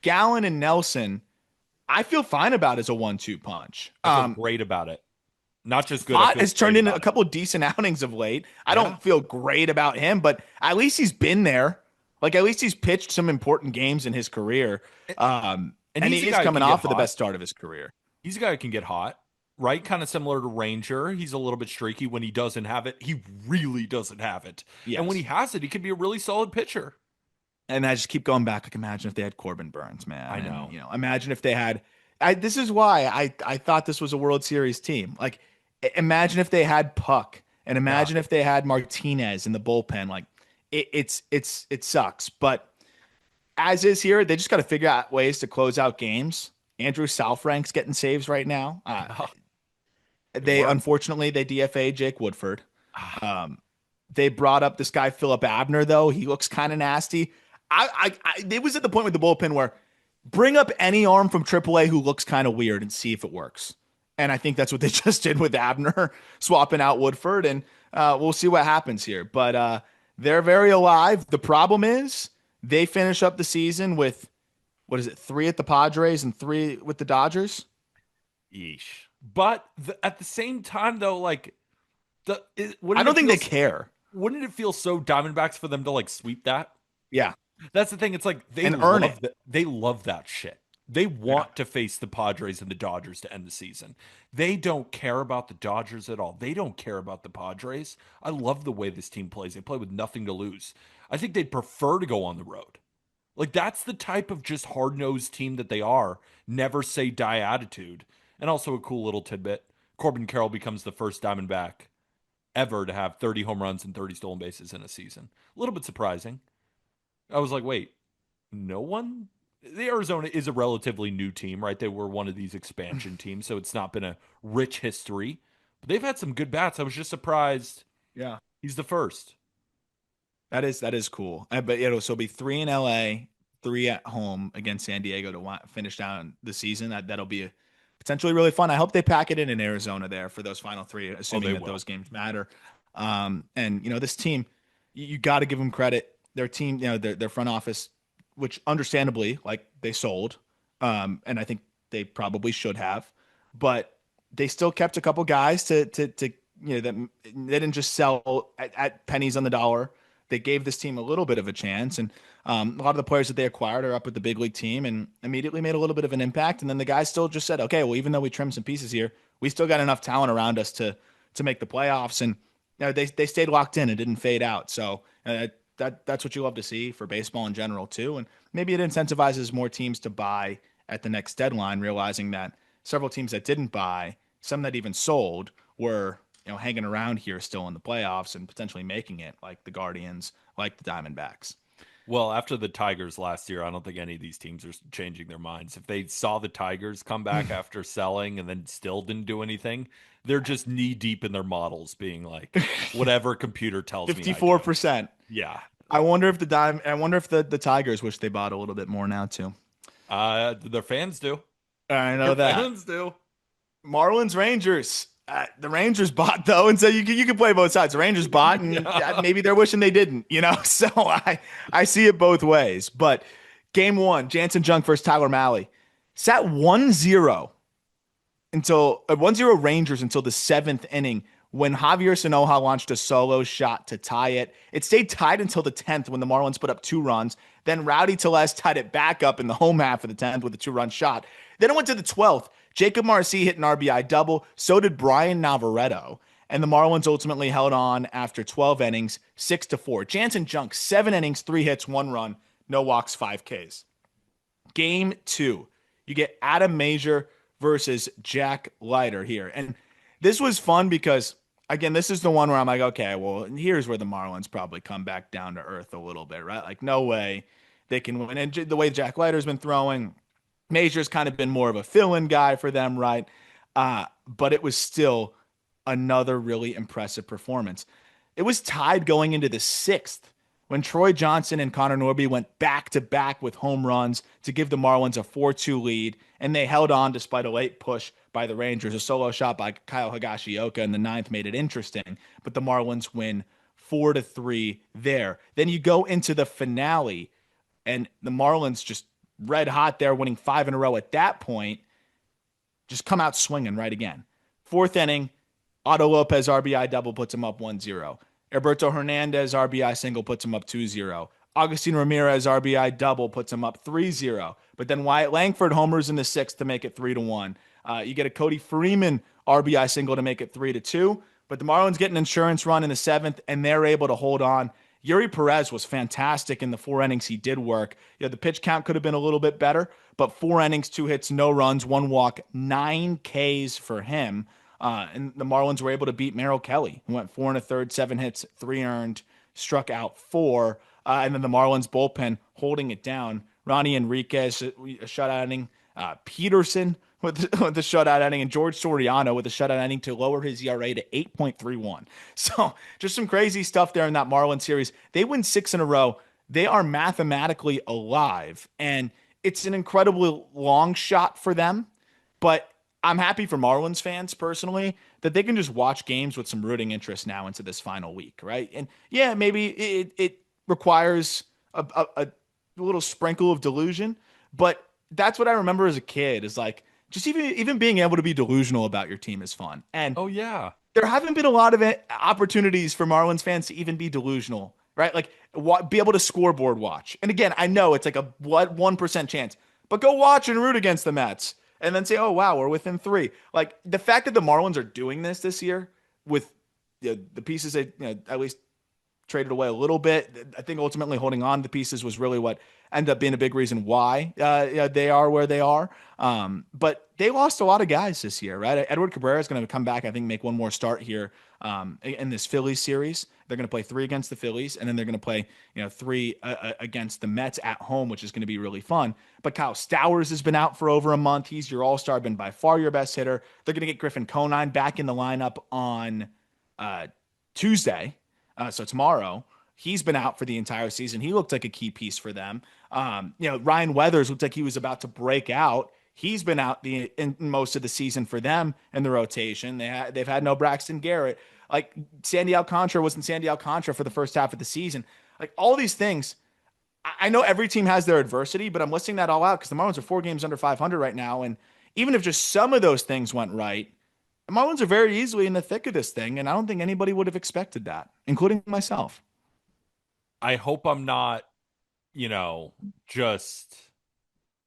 Gallen and Nelson, I feel fine about as a 1-2 punch. I feel great about it. Not just good. Ott has turned in a couple of decent outings of late. I don't feel great about him, but at least he's been there. Like at least he's pitched some important games in his career. And he is coming off of the best start of his career. He's a guy who can get hot, right? Kind of similar to Ranger. He's a little bit streaky when he doesn't have it. He really doesn't have it. Yes. And when he has it, he can be a really solid pitcher. And I just keep going back. Like, imagine if they had Corbin Burns, man. I know. And, imagine if they had. This is why I thought this was a World Series team. Like, imagine if they had Puck, and imagine if they had Martinez in the bullpen. Like, it sucks. But as is here, they just got to figure out ways to close out games. Andrew Southrank's getting saves right now. Unfortunately they DFA'd Jake Woodford. They brought up this guy Philip Abner though. He looks kind of nasty. It was at the point with the bullpen where bring up any arm from AAA who looks kind of weird and see if it works. And I think that's what they just did with Abner, swapping out Woodford, and we'll see what happens here. But they're very alive. The problem is they finish up the season with what is it, 3 at the Padres and 3 with the Dodgers. Yeesh. But at the same time, though, like, I wouldn't don't it think feel they care. wouldn't it feel so Diamondbacks for them to like sweep that? Yeah, That's the thing. It's like and earn it. they love that shit. They Yeah. want to face the Padres and the Dodgers to end the season. They don't care about the Dodgers at all. They don't care about the Padres. I love the way this team plays. They play with nothing to lose. I think they'd prefer to go on the road. Like that's the type of just hard-nosed team that they are. Never say die attitude. And also a cool little tidbit. Corbin Carroll becomes the first Diamondback ever to have 30 home runs and 30 stolen bases in a season. A little bit surprising. I was like, wait, no one? The Arizona is a relatively new team, right? They were one of these expansion teams, so it's not been a rich history. But they've had some good bats. I was just surprised Yeah. he's the first. That is cool. But so it'll be 3 in LA, 3 at home against San Diego to finish down the season. That'll be potentially really fun. I hope they pack it in Arizona there for those final 3, assuming that those games matter. And this team, you got to give them credit. Their team, their front office, which understandably, like they sold, and I think they probably should have, but they still kept a couple guys to that they didn't just sell at pennies on the dollar. They gave this team a little bit of a chance, and a lot of the players that they acquired are up with the big league team and immediately made a little bit of an impact. And then the guys still just said, okay, well, even though we trimmed some pieces here, we still got enough talent around us to make the playoffs. And they stayed locked in and didn't fade out. So that's what you love to see for baseball in general too. And maybe it incentivizes more teams to buy at the next deadline, realizing that several teams that didn't buy, some that even sold, were hanging around here still in the playoffs and potentially making it, like the Guardians, like the Diamondbacks. Well, after the Tigers last year, I don't think any of these teams are changing their minds. If they saw the Tigers come back after selling and then still didn't do anything, they're just knee deep in their models, being like, whatever computer tells me. 54%. Yeah. I wonder if the Tigers wish they bought a little bit more now too. Their fans do. I know that. Fans do. Marlins Rangers. The Rangers bought though, and so you can play both sides. The Rangers bought, and maybe they're wishing they didn't. So I see it both ways. But game 1, Jansen Junk versus Tyler Mahle, sat 1-0 until 1-0 Rangers until the 7th inning when Javier Sanoja launched a solo shot to tie it. It stayed tied until the 10th when the Marlins put up 2 runs. Then Rowdy Tellez tied it back up in the home half of the 10th with a 2-run shot. Then it went to the 12th. Jacob Marcy hit an RBI double. So did Brian Navarreto. And the Marlins ultimately held on after 12 innings, 6-4. Jansen Junk, 7 innings, 3 hits, 1 run, no walks, 5 Ks. Game 2, you get Adam Major versus Jack Leiter here. And this was fun because, again, this is the one where I'm like, okay, well, here's where the Marlins probably come back down to earth a little bit, right? Like, no way they can win. And the way Jack Leiter's been throwing, Major's kind of been more of a fill-in guy for them, right? But it was still another really impressive performance. It was tied going into the 6th when Troy Johnson and Connor Norby went back-to-back with home runs to give the Marlins a 4-2 lead, and they held on despite a late push by the Rangers. A solo shot by Kyle Higashioka in the 9th made it interesting, but the Marlins win 4-3 there. Then you go into the finale, and the Marlins just red hot there, winning 5 in a row at that point, just come out swinging right again. 4th inning, Otto Lopez RBI double puts him up 1-0. Alberto Hernandez RBI single puts him up 2-0. Agustin Ramirez RBI double puts him up 3-0. But then Wyatt Langford homers in the 6th to make it 3-1. You get a Cody Freeman RBI single to make it 3-2. But the Marlins get an insurance run in the 7th, and they're able to hold on. Yuri Perez was fantastic in the 4 innings he did work. The pitch count could have been a little bit better, but 4 innings, 2 hits, no runs, 1 walk, 9 Ks for him. And the Marlins were able to beat Merrill Kelly, who went 4 1/3, 7 hits, 3 earned, struck out 4. And then the Marlins bullpen holding it down. Ronnie Enriquez, a shutout inning. Peterson with the shutout inning, and George Soriano with a shutout inning to lower his ERA to 8.31. So just some crazy stuff there in that Marlins series. They win 6 in a row. they are mathematically alive, and it's an incredibly long shot for them. But I'm happy for Marlins fans personally that they can just watch games with some rooting interest now into this final week, right? And yeah, maybe it requires a little sprinkle of delusion, but that's what I remember as a kid is like just even being able to be delusional about your team is fun. And Oh yeah. there haven't been a lot of opportunities for Marlins fans to even be delusional, right? Like be able to scoreboard watch. And again, I know it's like a what 1% chance, but go watch and root against the Mets, and then say, "Oh wow, we're within three." Like the fact that the Marlins are doing this year with the pieces they at least traded away a little bit. I think ultimately holding on to pieces was really what ended up being a big reason why they are where they are. But they lost a lot of guys this year, right? Edward Cabrera is going to come back, I think, make one more start here in this Phillies series. They're going to play three against the Phillies, and then they're going to play, three against the Mets at home, which is going to be really fun. But Kyle Stowers has been out for over a month. He's your all-star, been by far your best hitter. They're going to get Griffin Conine back in the lineup on Tuesday. So tomorrow, he's been out for the entire season. He looked like a key piece for them. Ryan Weathers looked like he was about to break out. He's been out in most of the season for them in the rotation. They've had no Braxton Garrett. Like Sandy Alcantara wasn't Sandy Alcantara for the first half of the season. Like all these things, I know every team has their adversity, but I'm listing that all out because the Marlins are 4 games under 500 right now. And even if just some of those things went right, the Marlins are very easily in the thick of this thing, and I don't think anybody would have expected that, including myself. I hope I'm not, just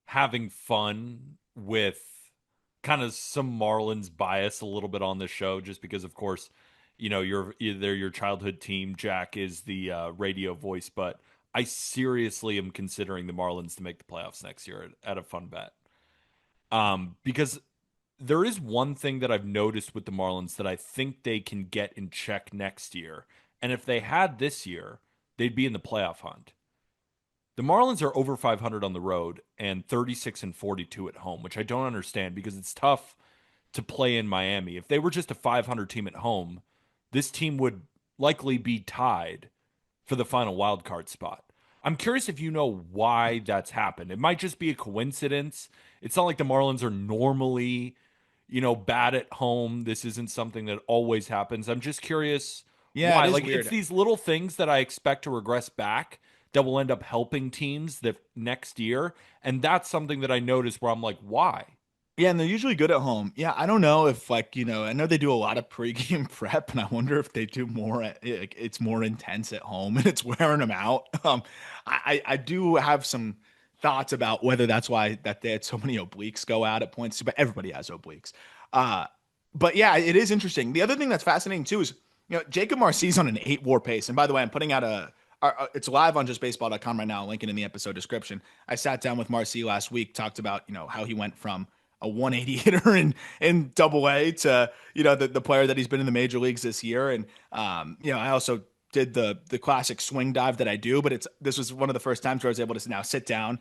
having fun with kind of some Marlins bias a little bit on the show, just because, of course, they're your childhood team. Jack is the radio voice, but I seriously am considering the Marlins to make the playoffs next year at a fun bet. Because there is one thing that I've noticed with the Marlins that I think they can get in check next year. And if they had this year, they'd be in the playoff hunt. The Marlins are over 500 on the road and 36 and 42 at home, which I don't understand because it's tough to play in Miami. If they were just a 500 team at home, this team would likely be tied for the final wild card spot. I'm curious if you know why that's happened. It might just be a coincidence. It's not like the Marlins are normally, bad at home. This isn't something that always happens. I'm just curious Yeah, it why. is Like it's weird. these little things that I expect to regress back that will end up helping teams the next year. And that's something that I notice where I'm like, why? Yeah, and they're usually good at home. Yeah, I don't know if I know they do a lot of pregame prep, and I wonder if they do more. It's more intense at home, and it's wearing them out. I do have some thoughts about whether that's why that they had so many obliques go out at points, but everybody has obliques. Uh, but yeah, it is interesting. The other thing that's fascinating too is Jacob Marcy's on an 8 WAR pace, and by the way, I'm putting out it's live on justbaseball.com right now. Link it in the episode description. I sat down with Marcy last week, talked about how he went from a 180 hitter in Double A to the player that he's been in the major leagues this year, and I also did the classic swing dive that I do, but this was one of the first times where I was able to now sit down,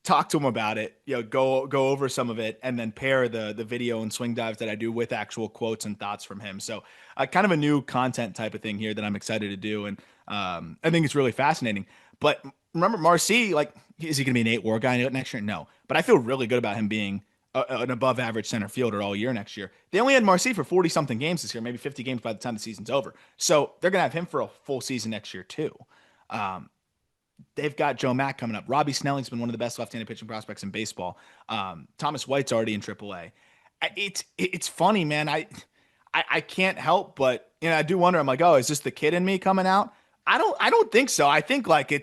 talk to him about it, go over some of it, and then pair the video and swing dives that I do with actual quotes and thoughts from him. So kind of a new content type of thing here that I'm excited to do, and I think it's really fascinating. But remember, Marcy, like, is he going to be an 8 WAR guy next year? No, but I feel really good about him being an above average center fielder all year next year. They only had Marcy for 40 something games this year, maybe 50 games by the time the season's over. So they're going to have him for a full season next year, too. Um, they've got Joe Mack coming up. Robbie Snelling's been one of the best left handed pitching prospects in baseball. Thomas White's already in AAA. It's funny, man. I can't help but I do wonder. I'm like, oh, is this the kid in me coming out? I don't think so. I think like I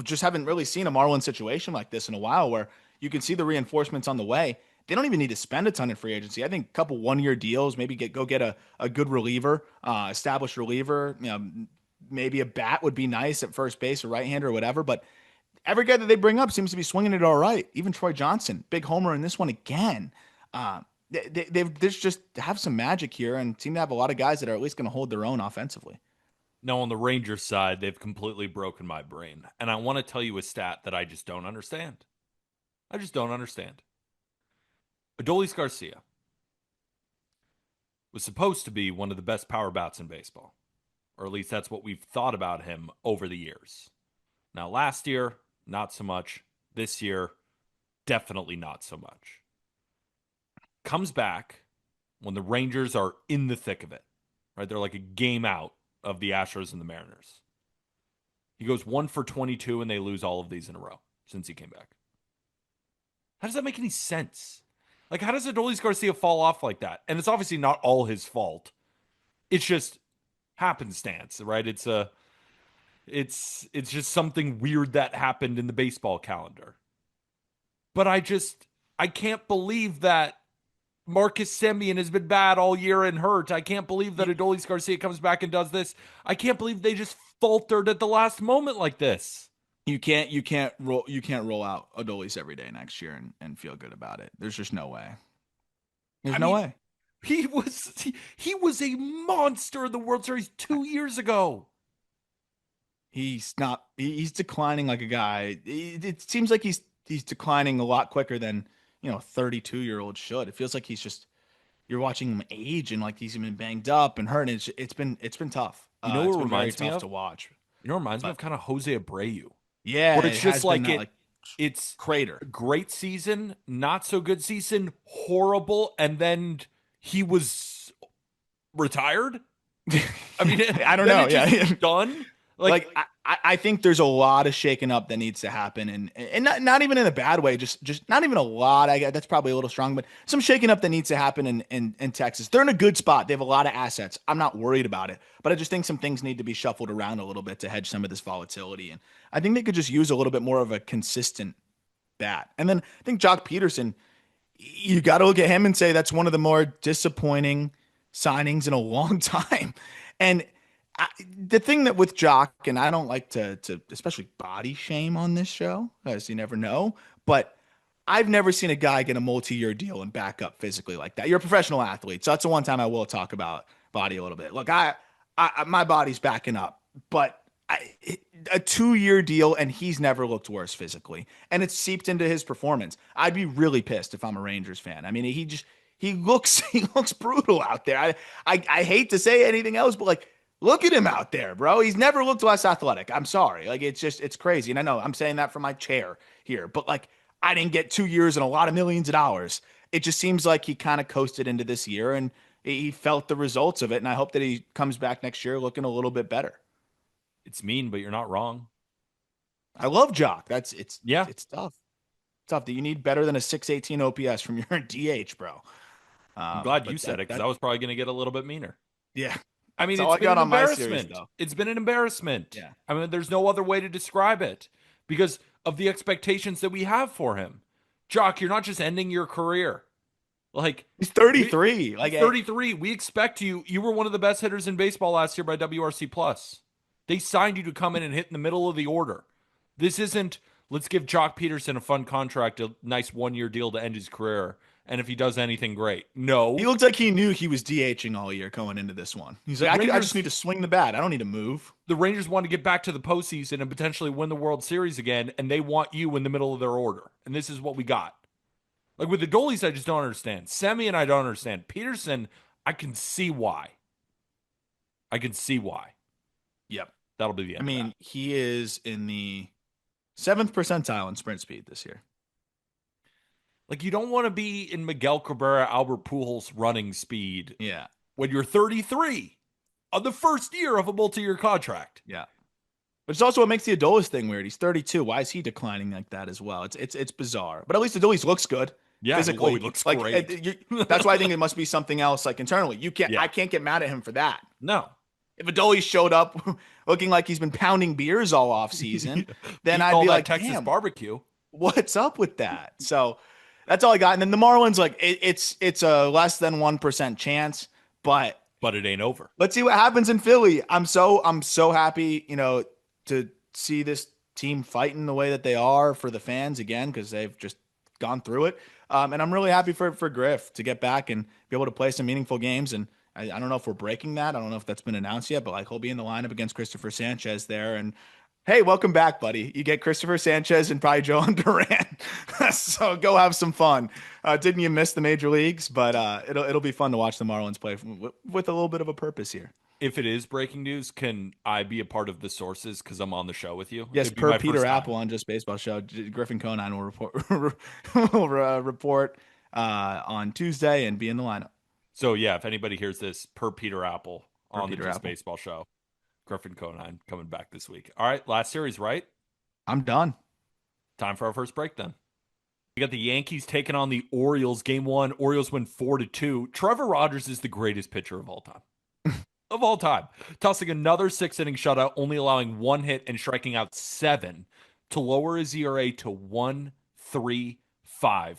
just haven't really seen a Marlin situation like this in a while where you can see the reinforcements on the way. They don't even need to spend a ton in free agency. I think a couple 1 year deals, maybe go get a good reliever, established reliever. Maybe a bat would be nice at first base or right hander or whatever. But every guy that they bring up seems to be swinging it all right. Even Troy Johnson, big homer in this one again. They've just have some magic here and seem to have a lot of guys that are at least going to hold their own offensively. No, on the Rangers side, they've completely broken my brain. And I want to tell you a stat that I just don't understand. I just don't understand. Adolis Garcia was supposed to be one of the best power bats in baseball, or at least that's what we've thought about him over the years. Now, last year, not so much. This year, definitely not so much. Comes back when the Rangers are in the thick of it, right? They're like a game out of the Astros and the Mariners. He goes 1 for 22 and they lose all of these in a row since he came back. How does that make any sense? Like, how does Adolis Garcia fall off like that? And it's obviously not all his fault. It's just happenstance, right? It's just something weird that happened in the baseball calendar. But I can't believe that Marcus Semien has been bad all year and hurt. I can't believe that Adolis Garcia comes back and does this. I can't believe they just faltered at the last moment like this. You can't roll out Adolis every day next year and feel good about it. There's just no way. There's I no mean, way. he was a monster in the World Series 2 years ago. He's not. He's declining like a guy. It seems like he's declining a lot quicker than 32-year-old should. It feels like you're watching him age and like he's been banged up and hurt. And it's been tough. You know It's what been very reminds me tough of? to watch. You know what reminds me But of kind of Jose Abreu. yeah, Where it's it just has been like that like it's crater. a great season, not so good season, horrible, and then he was retired. I mean, I don't then know. it Yeah, just done. Like, like I think there's a lot of shaking up that needs to happen, and not even in a bad way. Just not even a lot. I guess that's probably a little strong, but some shaking up that needs to happen in Texas. They're in a good spot. They have a lot of assets. I'm not worried about it, but I just think some things need to be shuffled around a little bit to hedge some of this volatility, and I think they could just use a little bit more of a consistent bat. And then I think Jock Peterson, you got to look at him and say that's one of the more disappointing signings in a long time. And the thing that with Jock, and I don't like to especially body shame on this show, as you never know, but I've never seen a guy get a multi-year deal and back up physically like that. You're a professional athlete, so that's the one time I will talk about body a little bit. Look, my body's backing up, but a 2-year deal and he's never looked worse physically, and it's seeped into his performance. I'd be really pissed if I'm a Rangers fan. I mean, he looks he looks brutal out there. I hate to say anything else, but like, look at him out there, bro. He's never looked less athletic. I'm sorry. Like, it's crazy. And I know I'm saying that from my chair here, but like, I didn't get 2 years and a lot of millions of dollars. It just seems like he kind of coasted into this year and he felt the results of it. And I hope that he comes back next year looking a little bit better. it's mean, but you're not wrong. I love Jock. Yeah, It's tough. It's tough that you need better than a 618 OPS from your DH, bro. I'm glad you But said it because I was probably going to get a little bit meaner. yeah. I mean, That's all it's I been got an on my series, embarrassment. though. It's been an embarrassment. Yeah. I mean, there's no other way to describe it because of the expectations that we have for him. Jock, you're not just ending your career. Like, He's 33. Like, 33. We expect you. You were one of the best hitters in baseball last year by WRC plus. They signed you to come in and hit in the middle of the order. This isn't let's give Jock Peterson a fun contract, a nice 1-year deal to end his career. And if he does anything, great. he No. looked like he knew he was DHing all year going into this one. He's like, I just need to swing the bat. I don't need to move. The Rangers want to get back to the postseason and potentially win the World Series again, and they want you in the middle of their order. And this is what we got. Like with the Dolis, I just don't understand. Semi and I don't understand. Peterson, I can see why. I can see why. Yep. That'll be the end. I mean, he is in the 7th percentile in sprint speed this year. Like, you don't want to be in Miguel Cabrera, Albert Pujols running speed Yeah. when you're 33 on the first year of a multi-year contract. Yeah. But it's also what makes the Adolis thing weird. He's 32. Why is he declining like that as well? It's bizarre. But at least Adolis looks good. Yeah, physically. he looks like, great. That's why I think it must be something else, like internally. Yeah. I can't get mad at him for that. No. If Adolis showed up looking like he's been pounding beers all off season, then Eating I'd all be that like, Texas damn, barbecue. what's up with that? So that's all I got. And then the Marlins, like it's a less than 1% chance, but But it ain't over. let's see what happens in Philly. I'm so happy, to see this team fighting the way that they are for the fans again, because they've just gone through it. And I'm really happy for Griff to get back and be able to play some meaningful games. And I don't know if we're breaking that. I don't know if that's been announced yet, but like he'll be in the lineup against Christopher Sanchez there. And hey, welcome back, buddy. You get Christopher Sanchez and probably Joe Duran. So go have some fun. Didn't you miss the major leagues? But it'll be fun to watch the Marlins play with a little bit of a purpose here. If it is breaking news, can I be a part of the sources because I'm on the show with you? Yes, It'd be per my Peter first Apple time. on Just Baseball Show, Griffin Conine will report on Tuesday and be in the lineup. So yeah, if anybody hears this, per Peter Apple Per on the Peter Just Apple. Baseball Show, Griffin Conine coming back this week. All right, last series, right? I'm done. Time for our first break then. We got the Yankees taking on the Orioles. Game one, Orioles win 4-2. Trevor Rogers is the greatest pitcher of all time. Of all time. Tossing another 6 inning shutout, only allowing one hit and striking out seven to lower his ERA to 1.35.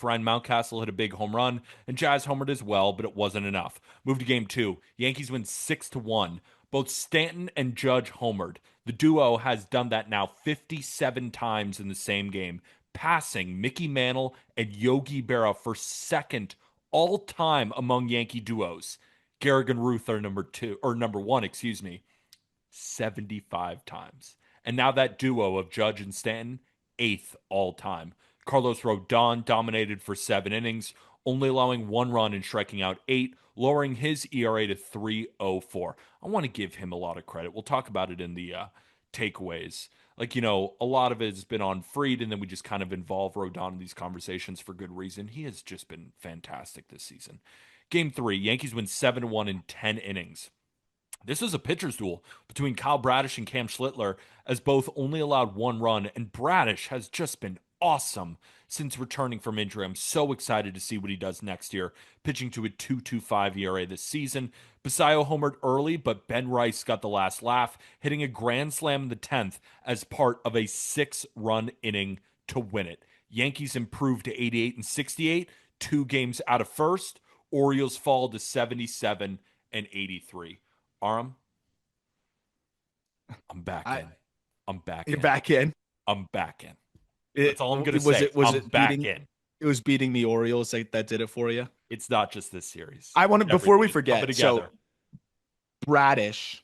Ryan Mountcastle hit a big home run, and Jazz homered as well, but it wasn't enough. Move to game two. Yankees win 6-1. Both Stanton and Judge homered. The duo has done that now 57 times in the same game, passing Mickey Mantle and Yogi Berra for second all time among Yankee duos. Garrigan Ruth are number one, 75 times. And now that duo of Judge and Stanton, eighth all time. Carlos Rodon dominated for 7 innings, only allowing one run and striking out eight, lowering his ERA to 3.04. I want to give him a lot of credit. We'll talk about it in the takeaways. Like, a lot of it has been on Fried, and then we just kind of involve Rodon in these conversations for good reason. He has just been fantastic this season. Game three, Yankees win 7-1 in 10 innings. This was a pitcher's duel between Kyle Bradish and Cam Schlittler, as both only allowed one run, and Bradish has just been awesome since returning from injury. I'm so excited to see what he does next year, pitching to a 2.25 ERA this season. Basayo homered early, but Ben Rice got the last laugh, hitting a grand slam in the 10th as part of a 6-run inning to win it. Yankees improved to 88 and 68, 2 games out of first. Orioles fall to 77 and 83. Aram, I'm back I in. I'm back You're in. back in. I'm back in. That's It all I'm gonna was say. it was I'm it back beating in. it was beating the Orioles that did it for you. It's not just this series. I want to It's before we everything. It's coming forget. So together. Bradish,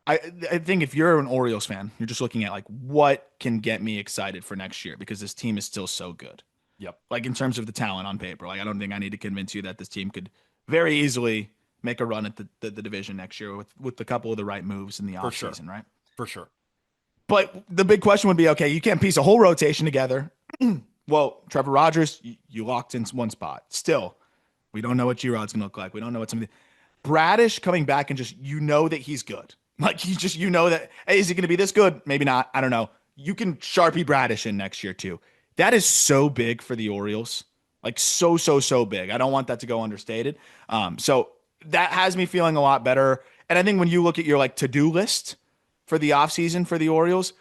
I I think if you're an Orioles fan, you're just looking at like what can get me excited for next year because this team is still so good. Yep, Like in terms of the talent on paper. Like I don't think I need to convince you that this team could very easily make a run at the division next year with a couple of the right moves in the for sure. offseason, right? For sure. But the big question would be, okay, you can't piece a whole rotation together. Well, Trevor Rogers, you locked in one spot. Still, we don't know what Girod's going to look like. We don't know what something. Bradish coming back and just that he's good. Like that. Hey, is he going to be this good? Maybe not. I don't know. You can Sharpie Bradish in next year too. That is so big for the Orioles. Like so big. I don't want that to go understated. So that has me feeling a lot better. And I think when you look at your like to-do list for the offseason for the Orioles,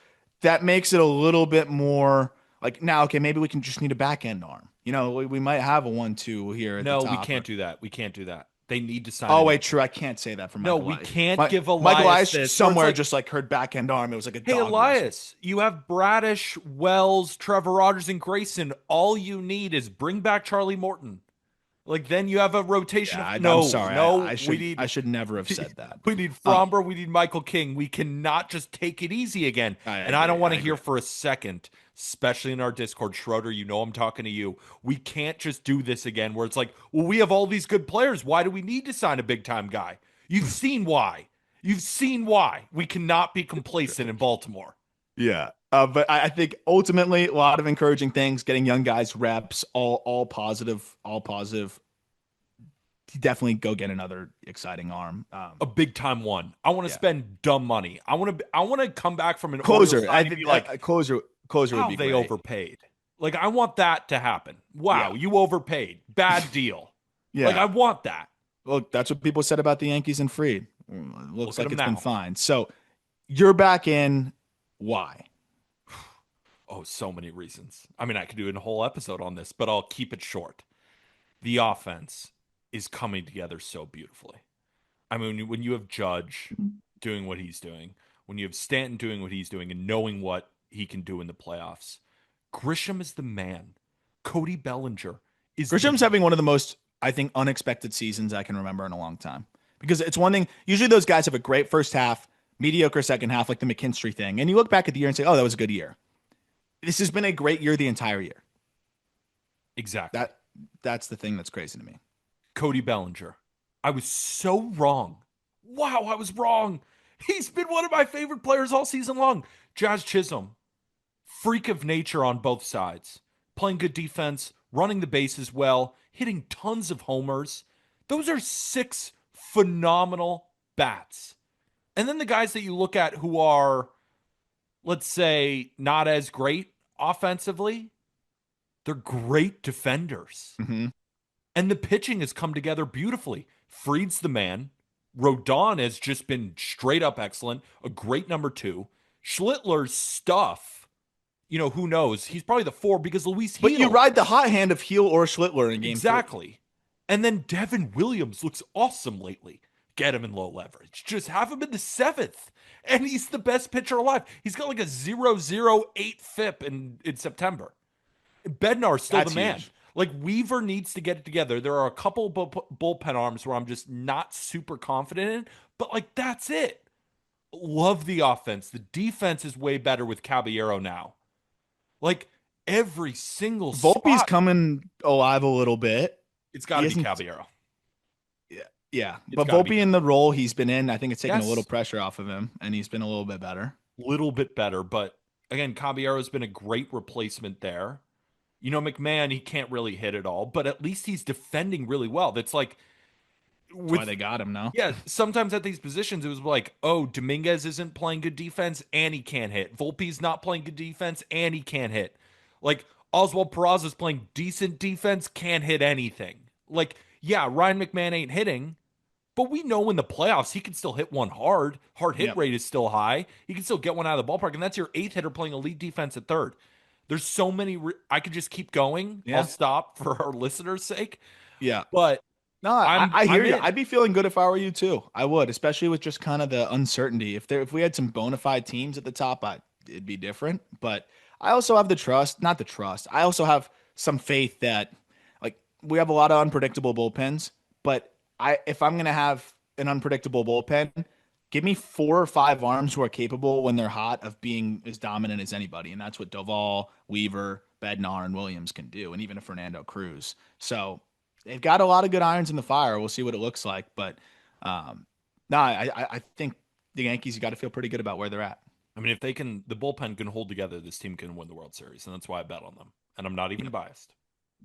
that makes it a little bit more like now, okay, maybe we can just need a back end arm. We might have a 1-2 here at the No, we top. can't do that. We can't do that. They need to sign Oh, an. wait, true. I can't say that for No, Michael we Elias. can't give Michael Elias Elias this. Where it's somewhere like, just like heard back end arm. It was like a hey, dog whistle. Elias, you have Bradish, Wells, Trevor Rogers, and Grayson. All you need is bring back Charlie Morton. Like then you have a rotation Yeah, of I'm no, sorry. no. We I need should never have said that. we need Um, Fromber. We need Michael King. We cannot just take it easy again. I And I don't agree. want I to hear agree. for a second, especially in our Discord, Schroeder. I'm talking to you. We can't just do this again. Where it's like, well, we have all these good players. Why do we need to sign a big time guy? You've seen why. You've seen why. We cannot be complacent in Baltimore. Yeah. But I think ultimately a lot of encouraging things, getting young guys reps, all positive, all positive. Definitely go get another exciting arm. A big time one. I want to Yeah. spend dumb money. I want to come back from an Orioles Closer. signing I and be think like, a closer would wow, be they great. overpaid. Like, I want that to happen. Wow, Yeah. you overpaid. Bad deal. Like, Yeah. I want that. Well, that's what people said about the Yankees and Fried. Looks Look at like them it's been now. fine. So you're back in. Why? Oh, so many reasons. I mean, I could do a whole episode on this, but I'll keep it short. The offense is coming together so beautifully. I mean, when you have Judge doing what he's doing, when you have Stanton doing what he's doing, and knowing what he can do in the playoffs, Grisham is the man. Cody Bellinger is the Grisham's having one of the most, I think, unexpected seasons I can remember in a long time. Because it's one thing, usually those guys have a great first half, mediocre second half, like the McKinstry thing. And you look back at the year and say, oh, that was a good year. This has been a great year the entire year. exactly. That's the thing that's crazy to me. Cody Bellinger. I was so wrong. Wow, I was wrong. He's been one of my favorite players all season long. Jazz Chisholm, freak of nature on both sides, playing good defense, running the bases well, hitting tons of homers. Those are six phenomenal bats. And then the guys that you look at who are, let's say, not as great offensively, they're great defenders. Mm-hmm. And the pitching has come together beautifully. Fried's the man. Rodon has just been straight up excellent, a great number two. Schlittler's stuff, who knows? He's probably the four because Luis But you Heel. ride the hot hand of Heel or Schlittler in game three. Exactly. And then Devin Williams looks awesome lately. Get him in low leverage. Just have him in the seventh. And he's the best pitcher alive. He's got like a 0.08 FIP in September. Bednar's still That's the man. huge. Like Weaver needs to get it together. There are a couple bullpen arms where I'm just not super confident in, but like that's it. Love the offense. The defense is way better with Caballero now. Like every single Volpe's spot, coming alive a little bit. it's got He to be isn't. Caballero. Yeah, yeah. It's But got to be Volpe in the role he's been in, I think it's taken a little yes, pressure off of him, and he's been a little bit better. little bit better, but again, Caballero's been a great replacement there. McMahon, he can't really hit it all, but at least he's defending really well. That's like That's why with they got him now. yeah, sometimes at these positions it was like, oh, Dominguez isn't playing good defense and he can't hit. Volpe's not playing good defense and he can't hit. Like Oswald Peraza's playing decent defense, can't hit anything. Like, yeah, Ryan McMahon ain't hitting, but we know in the playoffs he can still hit one hard. Hard hit Yep. rate is still high. He can still get one out of the ballpark, and that's your eighth hitter playing elite defense at third. There's so many. I could just keep going. I'll Yeah. stop for our listeners' sake, Yeah. but No, I'm I hear I'm you. in. I'd be feeling good if I were you too. I would, especially with just kind of the uncertainty. If we had some bona fide teams at the top, it'd be different. But I also have the trust, not the trust. I also have some faith that like we have a lot of unpredictable bullpens, but if I'm gonna have an unpredictable bullpen, give me 4 or 5 arms who are capable when they're hot of being as dominant as anybody, and that's what Doval, Weaver, Bednar, and Williams can do, and even a Fernando Cruz. So they've got a lot of good irons in the fire. We'll see what it looks like, but no, I think the Yankees, you got to feel pretty good about where they're at. I mean, if the bullpen can hold together, this team can win the World Series, and that's why I bet on them. And I'm not even biased.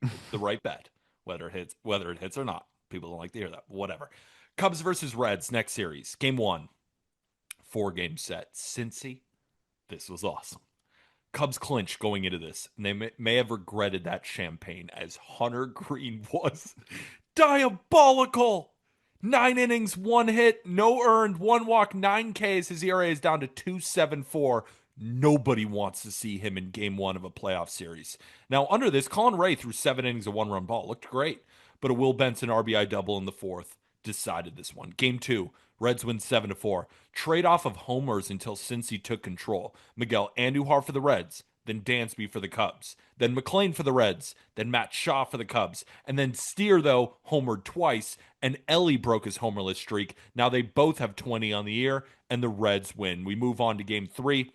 It's the right bet, whether it hits or not. People don't like to hear that. Whatever. Cubs versus Reds next series, game one, 4-game set. Cincy, this was awesome. Cubs clinch going into this, and they may have regretted that champagne as Hunter Green was diabolical. 9 innings, 1 hit, no earned, 1 walk, 9 Ks. His ERA is down to 2.74. Nobody wants to see him in game one of a playoff series. Now, under this, Colin Ray threw 7 innings, a 1-run ball. Looked great. But a Will Benson RBI double in the fourth decided this one. Game two, Reds win 7-4. Trade off of homers until Cincy took control. Miguel Andujar for the Reds, then Dansby for the Cubs, then McLean for the Reds, then Matt Shaw for the Cubs, and then Steer, though, homered twice, and Ellie broke his homerless streak. Now they both have 20 on the year, and the Reds win. We move on to game three.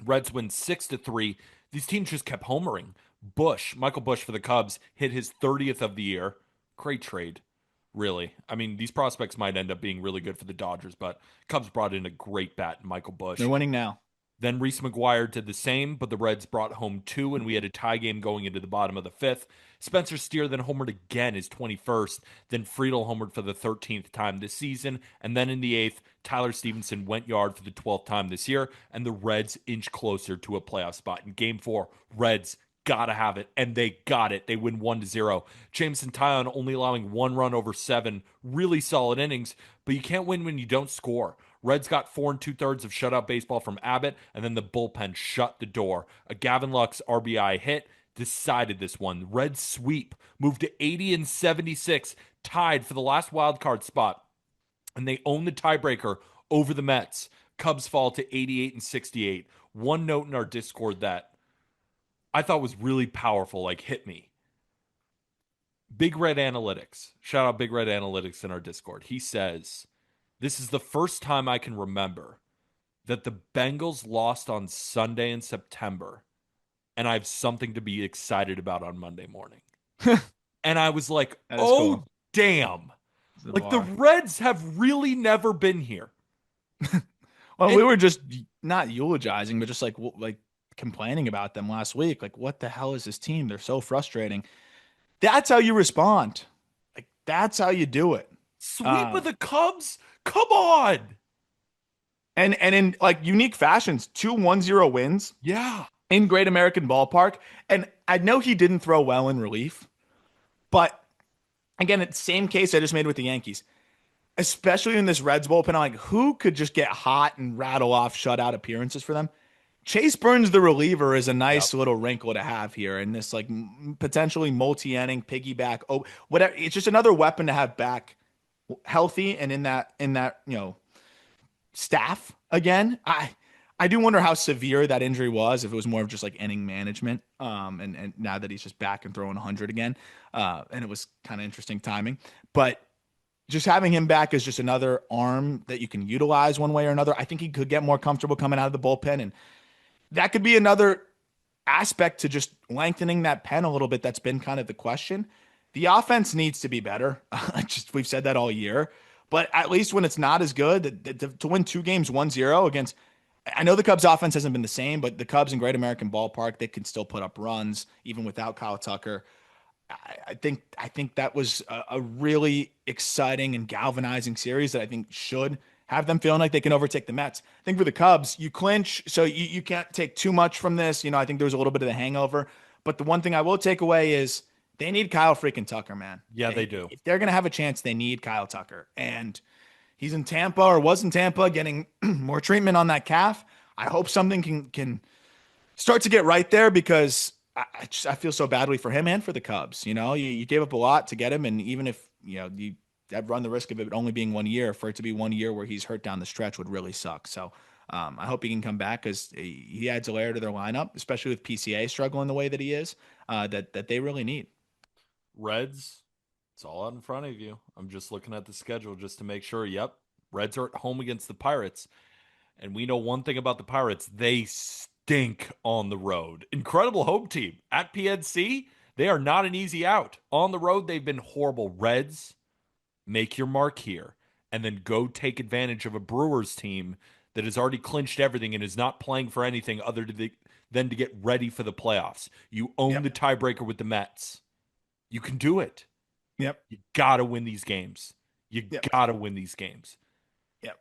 Reds win 6-3. These teams just kept homering. Michael Bush for the Cubs, hit his 30th of the year. Great trade, really. I mean, these prospects might end up being really good for the Dodgers, but Cubs brought in a great bat, Michael Bush. They're winning now. Then Reese McGuire did the same, but the Reds brought home two, and we had a tie game going into the bottom of the fifth. Spencer Steer then homered again, his 21st. Then Friedel homered for the 13th time this season. And then in the eighth, Tyler Stevenson went yard for the 12th time this year, and the Reds inch closer to a playoff spot. In game four, Reds gotta have it, and they got it. They win 1-0. Jameson Taillon only allowing 1 run over 7. Really solid innings, but you can't win when you don't score. Reds got 4 2/3 of shutout baseball from Abbott, and then the bullpen shut the door. A Gavin Lux RBI hit decided this one. Reds sweep, moved to 80-76, tied for the last wild card spot, and they own the tiebreaker over the Mets. Cubs fall to 88-68. One note in our Discord that I thought was really powerful, like hit me. Big Red Analytics. Shout out Big Red Analytics in our Discord. He says, this is the first time I can remember that the Bengals lost on Sunday in September, and I have something to be excited about on Monday morning. And I was like, That is oh, cool. damn. the Like the bar. Reds have really never been here. Well, And we were just not eulogizing, but just like complaining about them last week. Like, what the hell is this team? They're so frustrating. That's how you respond. Like, that's how you do it. sweep Uh, of the Cubs? Come on. and in like unique fashions, 2-1-0 wins Yeah. in Great American Ballpark. And I know he didn't throw well in relief, but again, it's the same case I just made with the Yankees. Especially in this Reds bullpen, I'm like, who could just get hot and rattle off shutout appearances for them? Chase Burns, the reliever, is a Yep. nice little wrinkle to have here in this like potentially multi-inning piggyback. Oh, whatever. It's just another weapon to have back healthy and in that staff again. I do wonder how severe that injury was. If it was more of just like inning management, and now that he's just back and throwing 100 again, and it was kind of interesting timing, but just having him back is just another arm that you can utilize one way or another. I think he could get more comfortable coming out of the bullpen, and that could be another aspect to just lengthening that pen a little bit. That's been kind of the question. The offense needs to be better. Just we've said that all year, but at least when it's not as good, to win 2 games 1-0 against. I know the Cubs offense hasn't been the same, but the Cubs in Great American Ballpark, they can still put up runs even without Kyle Tucker. I think that was a really exciting and galvanizing series that I think should have them feeling like they can overtake the Mets. I think for the Cubs, you clinch, so you can't take too much from this. I think there was a little bit of the hangover. But the one thing I will take away is they need Kyle freaking Tucker, man. Yeah, they do. If they're gonna have a chance, they need Kyle Tucker. And he's in Tampa or was in Tampa getting more treatment on that calf. I hope something can start to get right there because I feel so badly for him and for the Cubs. You gave up a lot to get him, and even if you that run the risk of it only being 1 year, for it to be 1 year where he's hurt down the stretch would really suck. So I hope he can come back because he adds a layer to their lineup, especially with PCA struggling the way that he is. That they really need. Reds, it's all out in front of you. I'm just looking at the schedule just to make sure. Yep. Reds are at home against the Pirates. And we know one thing about the Pirates, they stink on the road. Incredible home team. At PNC, they are not an easy out. On the road, they've been horrible. Reds, make your mark here. And then go take advantage of a Brewers team that has already clinched everything and is not playing for anything than to get ready for the playoffs. You own Yep. the tiebreaker with the Mets. You can do it. Yep. You got to win these games. You Yep. got to win these games. Yep.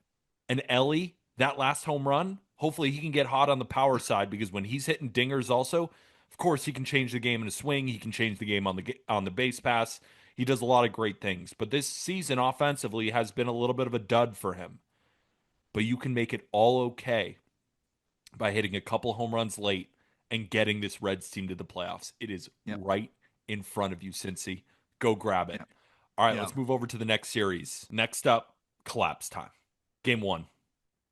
And Ellie, that last home run, hopefully he can get hot on the power side because when he's hitting dingers also, of course he can change the game in a swing, he can change the game on the base pass. He does a lot of great things. But this season offensively has been a little bit of a dud for him. But you can make it all okay by hitting a couple home runs late and getting this Reds team to the playoffs. It is Yep. right in front of you, Cincy. Go grab it. Yep. All right, Yep. let's move over to the next series. Next up, collapse time. Game 1.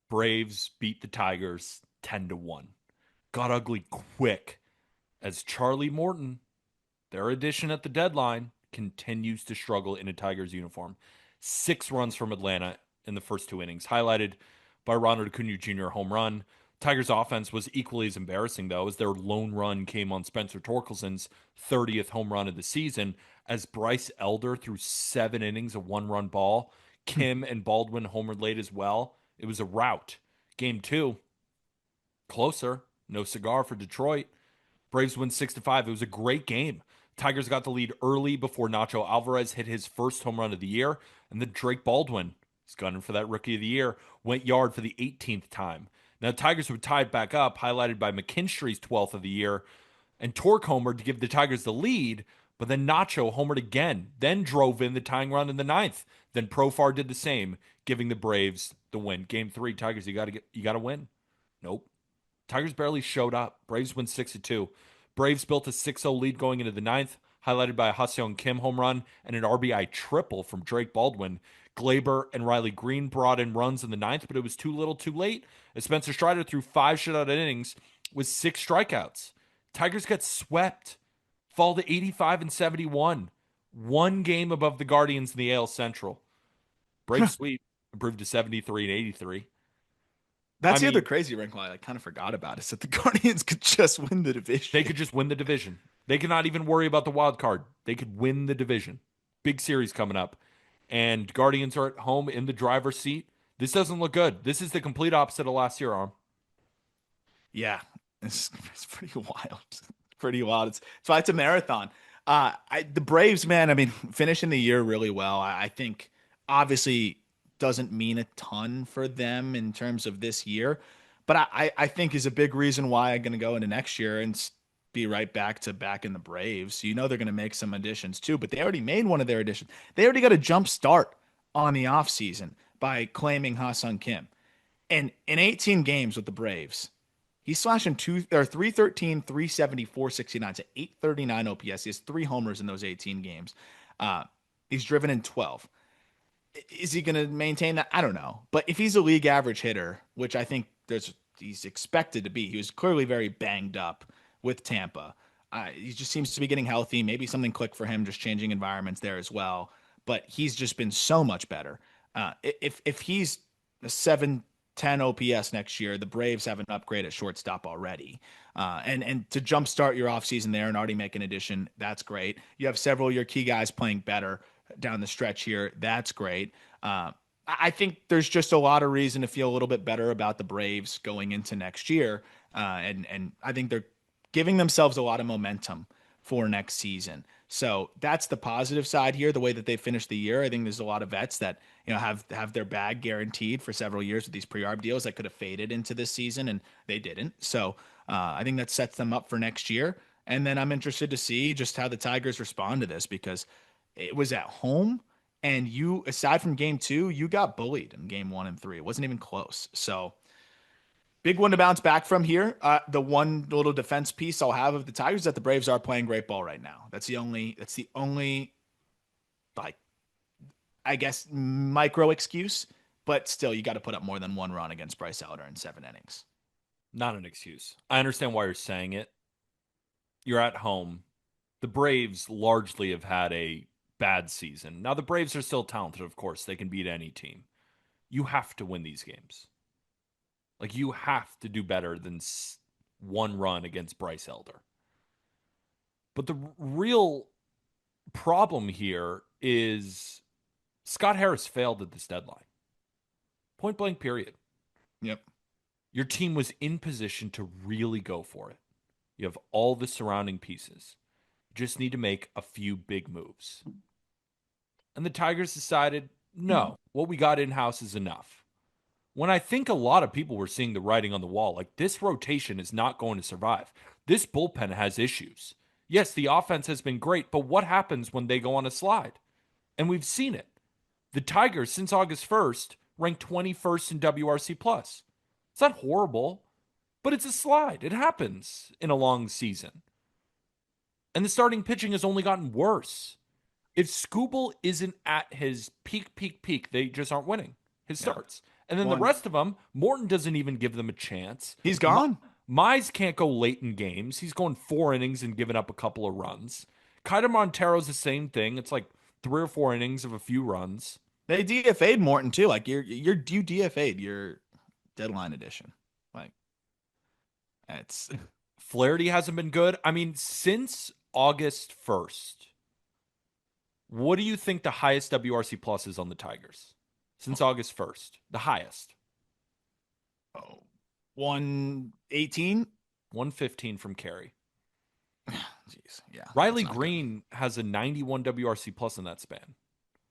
Braves beat the Tigers 10-1. Got ugly quick as Charlie Morton, their addition at the deadline, continues to struggle in a Tigers uniform. 6 runs from Atlanta in the first 2 innings, highlighted by Ronald Acuna Jr. home run. Tigers offense was equally as embarrassing, though, as their lone run came on Spencer Torkelson's 30th home run of the season, as Bryce Elder threw 7 innings of 1-run ball. Kim and Baldwin homered late as well. It was a rout. Game 2, closer. No cigar for Detroit. Braves win 6-5. It was a great game. Tigers got the lead early before Nacho Alvarez hit his first home run of the year, and then Drake Baldwin, he's gunning for that Rookie of the Year, went yard for the 18th time. Now, Tigers would tie it back up, highlighted by McKinstry's 12th of the year, and Torque homered to give the Tigers the lead, but then Nacho homered again, then drove in the tying run in the ninth. Then Profar did the same, giving the Braves the win. Game 3, Tigers, you got to win. Nope. Tigers barely showed up. Braves win 6-2. Braves built a 6-0 lead going into the ninth, highlighted by a Ha-Seong Kim home run and an RBI triple from Drake Baldwin. Glaber and Riley Green brought in runs in the ninth, but it was too little too late as Spencer Strider threw 5 shutout innings with 6 strikeouts. Tigers got swept, fall to 85-71, 1 game above the Guardians in the AL Central. Braves sweep, improved to 73-83. I That's the other mean, crazy wrinkle I kind of forgot about is that the Guardians could just win the they division. could just win the division. They could not even worry about the wild card. They could win the division. Big series coming up. and Guardians are at home in the driver's seat. This doesn't look good. This is the complete opposite of last year, Arm. Yeah, it's pretty wild. Pretty wild. It's why it's a marathon. The Braves, man. I mean, finishing the year really well. I think obviously doesn't mean a ton for them in terms of this year, but I think is a big reason why I'm going to go into next year and be right back in the Braves. You know they're going to make some additions too, but they already made one of their additions. They already got a jump start on the offseason by claiming Ha-Sung Kim. And in 18 games with the Braves, he's slashing 313, 370, 469. It's an 839 OPS. He has 3 homers in those 18 games. Uh, he's driven in 12. Is he going to maintain that? I don't know. But if he's a league average hitter, which I think he's expected to be, he was clearly very banged up with Tampa. He just seems to be getting healthy. Maybe something clicked for him, just changing environments there as well. But he's just been so much better. If he's a 710 OPS next year, the Braves have an upgrade at shortstop already. And to jumpstart your offseason there and already make an addition, that's great. You have several of your key guys playing better down the stretch here. That's great. I think there's just a lot of reason to feel a little bit better about the Braves going into next year. And I think they're giving themselves a lot of momentum for next season. So that's the positive side here, the way that they finished the year. I think there's a lot of vets that, have their bag guaranteed for several years with these pre-arb deals that could have faded into this season, and they didn't. So I think that sets them up for next year. And then I'm interested to see just how the Tigers respond to this, because it was at home, and you, aside from game 2, you got bullied in game 1 and 3. It wasn't even close. So big one to bounce back from here. The one little defense piece I'll have of the Tigers is that the Braves are playing great ball right now. That's the only like, I guess, micro excuse, but still you got to put up more than 1 run against Bryce Elder in 7 innings. Not an excuse. I understand why you're saying it. You're at home. The Braves largely have had a bad season. Now, the Braves are still talented, of course. They can beat any team. You have to win these games. Like, you have to do better than 1 run against Bryce Elder. But the real problem here is Scott Harris failed at this deadline. Point blank, period. Yep. Your team was in position to really go for it. You have all the surrounding pieces. You just need to make a few big moves. And the Tigers decided, no, what we got in-house is enough. When I think a lot of people were seeing the writing on the wall, like, this rotation is not going to survive. This bullpen has issues. Yes, the offense has been great, but what happens when they go on a slide? And we've seen it. The Tigers, since August 1st, ranked 21st in WRC+. It's not horrible, but it's a slide. It happens in a long season. And the starting pitching has only gotten worse. If Skubal isn't at his peak, they just aren't winning his starts. And then the rest of them, Morton doesn't even give them a chance. He's gone. Mize can't go late in games. He's going 4 innings and giving up a couple of runs. Kaiser Montero's the same thing. It's like 3 or 4 innings of a few runs. They DFA'd Morton too. Like, you DFA'd your deadline edition. Like, it's Flaherty hasn't been good. I mean, since August 1st, what do you think the highest WRC plus is on the Tigers? Since August 1st, the highest. 118, 115 from Carey. Jeez, yeah. Riley Green has a 91 WRC plus in that span.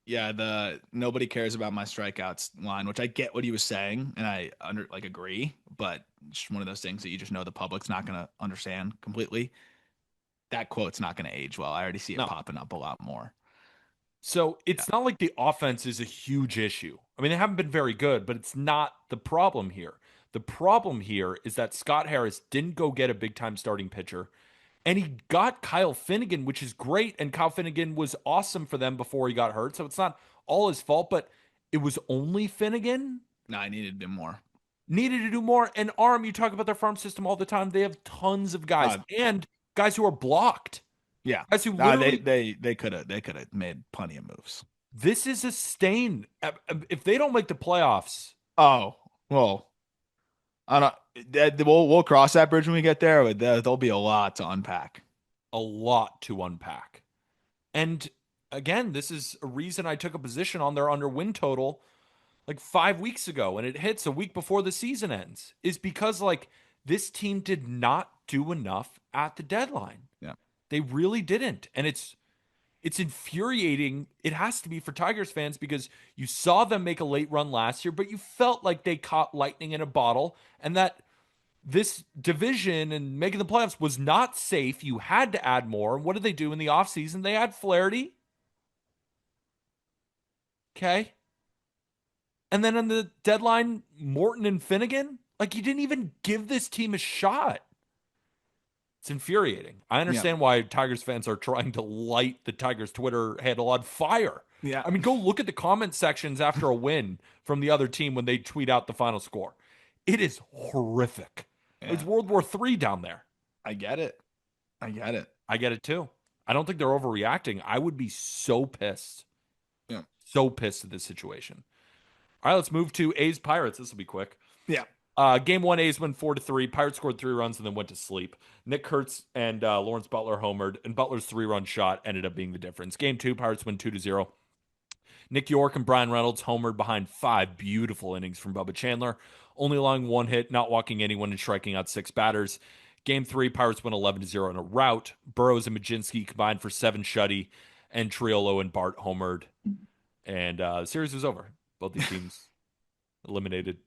Yeah, the nobody cares about my strikeouts line, which I get what he was saying, and I agree, but it's one of those things that you just know the public's not going to understand completely. That quote's not going to age well. I already see it popping up a lot more. So it's not like the offense is a huge issue. I mean, they haven't been very good, but it's not the problem here. The problem here is that Scott Harris didn't go get a big-time starting pitcher, and he got Kyle Finnegan, which is great, and Kyle Finnegan was awesome for them before he got hurt, so it's not all his fault, but it was only Finnegan? No, I needed to do more. Needed to do more. And Arm, you talk about their farm system all the time. They have tons of guys, and guys who are blocked. Yeah, guys who literally, they could have made plenty of moves. This is a stain. If they don't make the playoffs, oh well, I don't. We'll cross that bridge when we get there. But there'll be a lot to unpack. A lot to unpack, and again, this is a reason I took a position on their under win total like 5 weeks ago, and it hits a week before the season ends, is because like this team did not do enough at the deadline. Yeah. They really didn't. And it's infuriating. It has to be for Tigers fans because you saw them make a late run last year, but you felt like they caught lightning in a bottle and that this division and making the playoffs was not safe. You had to add more. And what did they do in the offseason? They add Flaherty. Okay. And then on the deadline, Morton and Finnegan. Like you didn't even give this team a shot. It's infuriating. I Yeah. understand why Tigers fans are trying to light the Tigers Twitter handle on fire. Yeah. I mean, go look at the comment sections after a win from the other team when they tweet out the final score. It is horrific. It's Yeah. World War III down there. I get it. I get it. I get it too. I don't think they're overreacting. I would be so pissed. Yeah. So pissed at this situation. All right, let's move to A's Pirates. This will be quick. Yeah. Game one, A's win 4-3. Pirates scored 3 runs and then went to sleep. Nick Kurtz and Lawrence Butler homered, and Butler's 3-run shot ended up being the difference. Game two, Pirates win 2-0. Nick York and Brian Reynolds homered behind 5 beautiful innings from Bubba Chandler, only allowing 1 hit, not walking anyone, and striking out 6 batters. Game three, Pirates win 11-0 in a rout. Burrows and Majinski combined for 7 shutty, and Triolo and Bart homered. And the series was over. Both these teams eliminated.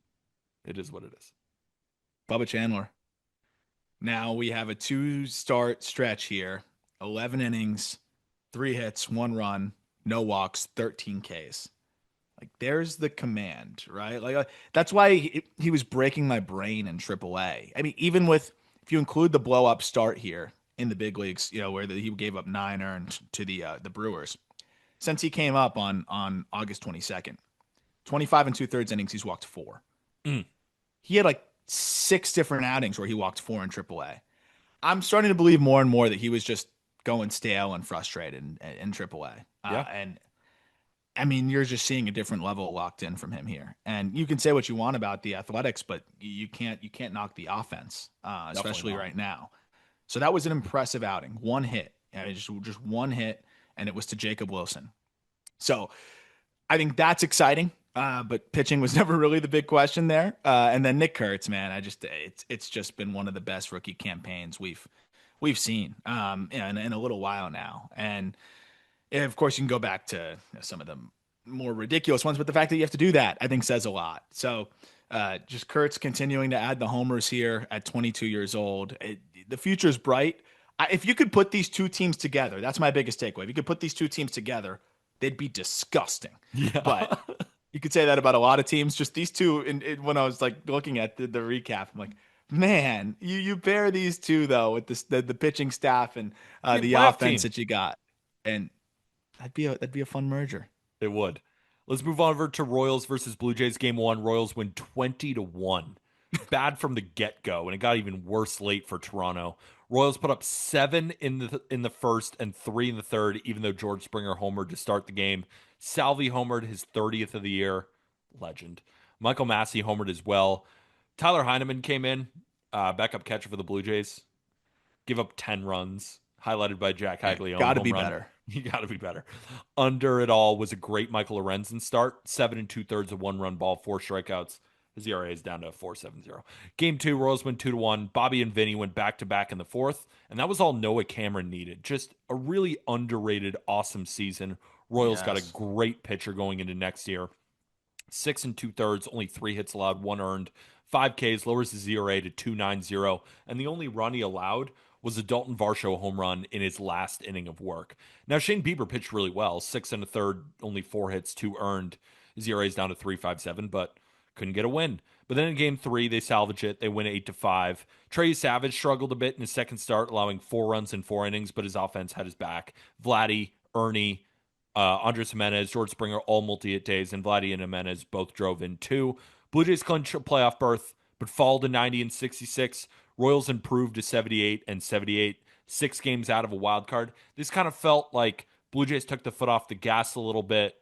It is what it is. Bubba Chandler. Now we have a 2-start stretch here. 11 innings, 3 hits, 1 run, no walks, 13 Ks. Like there's the command, right? Like that's why he was breaking my brain in AAA. I mean, even with if you include the blow up start here in the big leagues, where he gave up 9 earned to the Brewers. Since he came up on August 22nd, 25 and 2/3 innings, he's walked 4. Mm. He had like 6 different outings where he walked 4 in AAA. I'm starting to believe more and more that he was just going stale and frustrated in AAA. Yeah. And I mean, you're just seeing a different level locked in from him here. And you can say what you want about the athletics, but you can't knock the offense, especially right now. So that was an impressive outing. 1 hit, just 1 hit, and it was to Jacob Wilson. So I think that's exciting. But pitching was never really the big question there. And then Nick Kurtz, man, it's just been one of the best rookie campaigns we've seen in a little while now. And of course, you can go back to some of the more ridiculous ones, but the fact that you have to do that, I think, says a lot. So just Kurtz continuing to add the homers here at 22 years old. The future is bright. If you could put these two teams together, that's my biggest takeaway. If you could put these two teams together, they'd be disgusting. Yeah. But you could say that about a lot of teams. Just these two, when I was like looking at the recap, I'm like, man, you pair these two though with the pitching staff and the offense that you got, and that'd be a fun merger. It would. Let's move over to Royals versus Blue Jays game one. Royals win 20-1. Bad from the get-go, and it got even worse late for Toronto. Royals put up 7 in the first and 3 in the third, even though George Springer homered to start the game. Salvi homered his 30th of the year. Legend. Michael Massey homered as well. Tyler Heineman came in, backup catcher for the Blue Jays. Give up 10 runs, highlighted by Jack Haglione. Got to be better. You got to be better. Under it all was a great Michael Lorenzen start. 7 2/3 of 1-run ball, 4 strikeouts. His ERA is down to 4.70. Game 2, Royals win 2-1. Bobby and Vinny went back-to-back in the fourth, and that was all Noah Cameron needed. Just a really underrated, awesome season. Royals got a great pitcher going into next year. 6 2/3, only 3 hits allowed, 1 earned. 5 Ks, lowers his ERA to 2.90, and the only run he allowed was a Dalton Varsho home run in his last inning of work. Now, Shane Bieber pitched really well. 6 1/3, only 4 hits, 2 earned. His ERA is down to 3.57, but couldn't get a win. But then in game 3, they salvage it. They win 8-5. Trey Savage struggled a bit in his second start, allowing 4 runs in 4 innings, but his offense had his back. Vladdy, Ernie, Andres Jimenez, George Springer, all multi-hit days, and Vladdy and Jimenez both drove in 2. Blue Jays clinched a playoff berth, but fall to 90 and 66. Royals improved to 78 and 78, 6 games out of a wild card. This kind of felt like Blue Jays took the foot off the gas a little bit.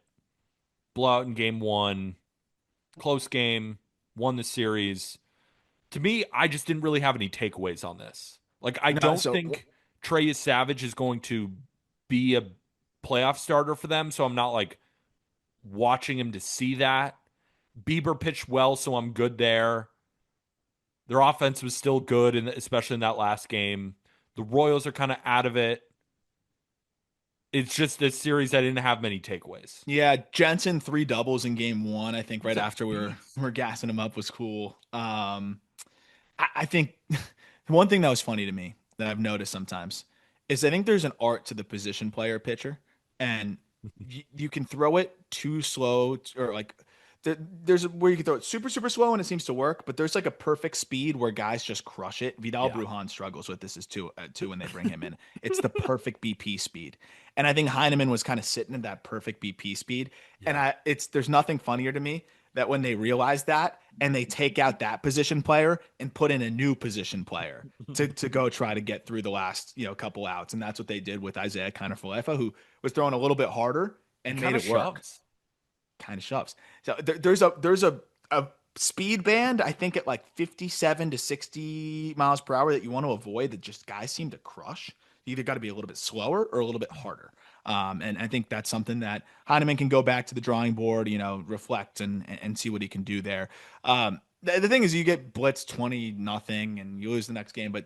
Blowout in game 1. Close game, won the series. To me, I just didn't really have any takeaways on this. Like, I don't think Trey Savage is going to be a playoff starter for them, so I'm not like watching him to see that. Bieber pitched well, so I'm good there. Their offense was still good, and especially in that last game. The Royals are kind of out of it. It's just this series I didn't have many takeaways. Yeah, Jensen 3 doubles in game one. I think He's right a after we were beast. we are gassing him up was cool. I think one thing that was funny to me that I've noticed sometimes is I think there's an art to the position player pitcher, and you can throw it too slow or like there's where you can throw it super slow and it seems to work, but there's like a perfect speed where guys just crush it. Vidal Yeah. Brujan struggles with this is too when they bring him in. It's the perfect BP speed, and I think Heineman was kind of sitting at that perfect BP speed. And Yeah. there's nothing funnier to me that when they realize that and they take out that position player and put in a new position player to go try to get through the last couple outs, and that's what they did with Isaiah Kiner-Falefa, who was throwing a little bit harder And and kind made of it work. shoves. Kind of shoves. So there's a speed band I think at like 57 to 60 miles per hour that you want to avoid that just guys seem to crush. You either got to be a little bit slower or a little bit harder. And I think that's something that Heineman can go back to the drawing board, reflect and see what he can do there. The thing is, you get blitzed 20-0 and you lose the next game, but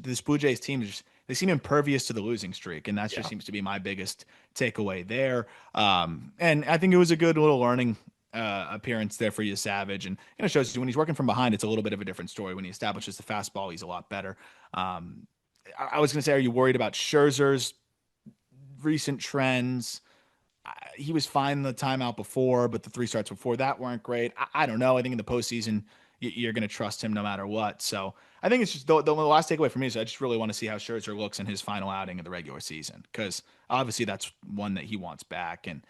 this Blue Jays team is just, they seem impervious to the losing streak, and that just Yeah. seems to be my biggest takeaway there. And I think it was a good little learning appearance there for you, Savage, and shows you when he's working from behind, it's a little bit of a different story. When he establishes the fastball, he's a lot better. I was going to say, are you worried about Scherzer's recent trends? He was fine the timeout before, but the 3 starts before that weren't great. I don't know. I think in the postseason, you're going to trust him no matter what. So I think it's just the last takeaway for me is I just really want to see how Scherzer looks in his final outing of the regular season, because obviously that's one that he wants back. And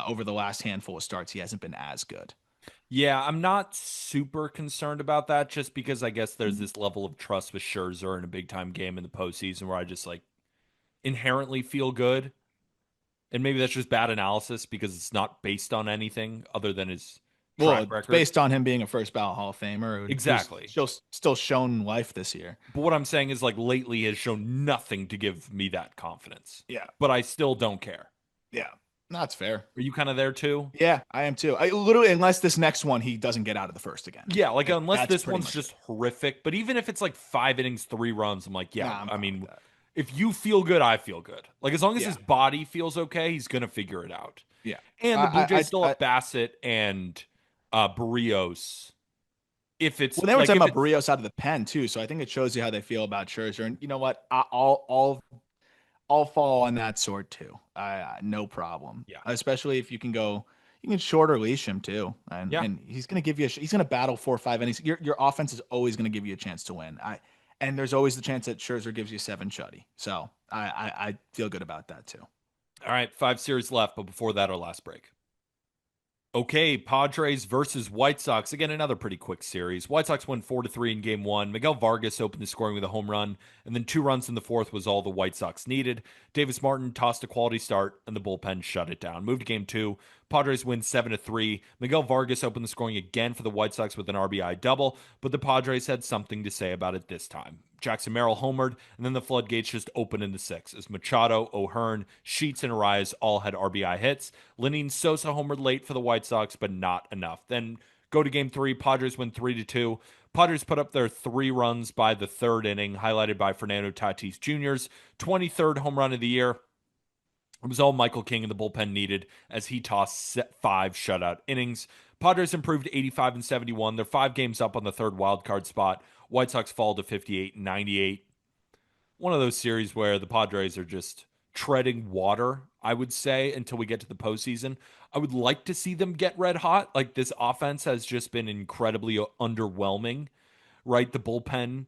over the last handful of starts, he hasn't been as good. Yeah, I'm not super concerned about that just because I guess there's this level of trust with Scherzer in a big time game in the postseason where I just like inherently feel good. And maybe that's just bad analysis because it's not based on anything other than his track Well, it's record. based on him being a first ballot Hall of Famer who's Exactly. still shown life this year. But what I'm saying is like lately he has shown nothing to give me that confidence. Yeah. But I still don't care. Yeah. That's fair. Are you kind of there too? Yeah, I am too. I literally, unless this next one he doesn't get out of the first again. Yeah, like Like unless that's this pretty one's much it. just horrific, but even if it's like 5 innings, 3 runs, I'm like, yeah, Nah, I'm I fine with mean, that. if you feel good, I feel good. Like as long as Yeah, his body feels okay, he's gonna figure it out. yeah. And the Blue I, Jays I, still I have Bassett and Barrios. If it's well, they were like talking if about it's Barrios out of the pen too, so I think it shows you how they feel about Scherzer. And you know what? I'll fall on that sword too. No problem. yeah. Especially if you can shorter leash him too, and Yeah. and he's gonna give you he's gonna battle 4 or 5 innings. Your offense is always gonna give you a chance to win. And there's always the chance that Scherzer gives you 7 shutty. So I feel good about that too. All right, 5 series left, but before that, our last break. Okay, Padres versus White Sox. Again, another pretty quick series. White Sox won 4-3 in game one. Miguel Vargas opened the scoring with a home run, and then 2 runs in the fourth was all the White Sox needed. Davis Martin tossed a quality start, and the bullpen shut it down. Moved to game two. Padres win 7-3. Miguel Vargas opened the scoring again for the White Sox with an RBI double, but the Padres had something to say about it this time. Jackson Merrill homered, and then the floodgates just opened in the sixth as Machado, O'Hearn, Sheets, and Arias all had RBI hits. Lenyn Sosa homered late for the White Sox, but not enough. Then go to game three. Padres win 3-2. Padres put up their 3 runs by the third inning, highlighted by Fernando Tatis Jr.'s 23rd home run of the year. It was all Michael King in the bullpen needed as he tossed 5 shutout innings. Padres improved 85 and 71. They're 5 games up on the third wild card spot. White Sox fall to 58 and 98. One of those series where the Padres are just treading water, I would say, until we get to the postseason. I would like to see them get red hot. Like this offense has just been incredibly underwhelming, right? The bullpen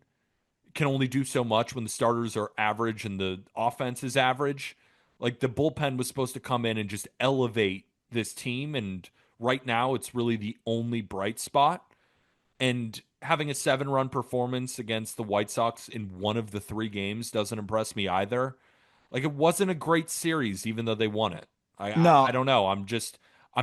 can only do so much when the starters are average and the offense is average. Like the bullpen was supposed to come in and just elevate this team. And right now, it's really the only bright spot. And having a 7 run performance against the White Sox in one of the 3 games doesn't impress me either. Like it wasn't a great series, even though they won it. I No, don't know. I'm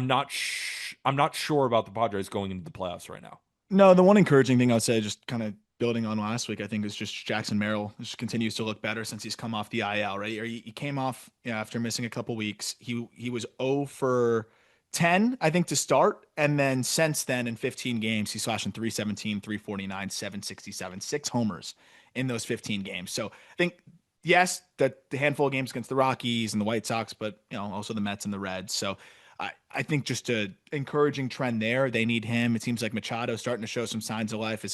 not sure about the Padres going into the playoffs right now. no. The one encouraging thing I'll say, just kind of building on last week, I think is just Jackson Merrill just continues to look better since he's come off the IL, right? Or he came off, after missing a couple weeks. He was 0 for 10, I think, to start. And then since then, in 15 games, he's slashing 317, 349, 767, 6 homers in those 15 games. So I think, yes, that the handful of games against the Rockies and the White Sox, but also the Mets and the Reds. So I think just a encouraging trend there. They need him. It seems like Machado's starting to show some signs of life.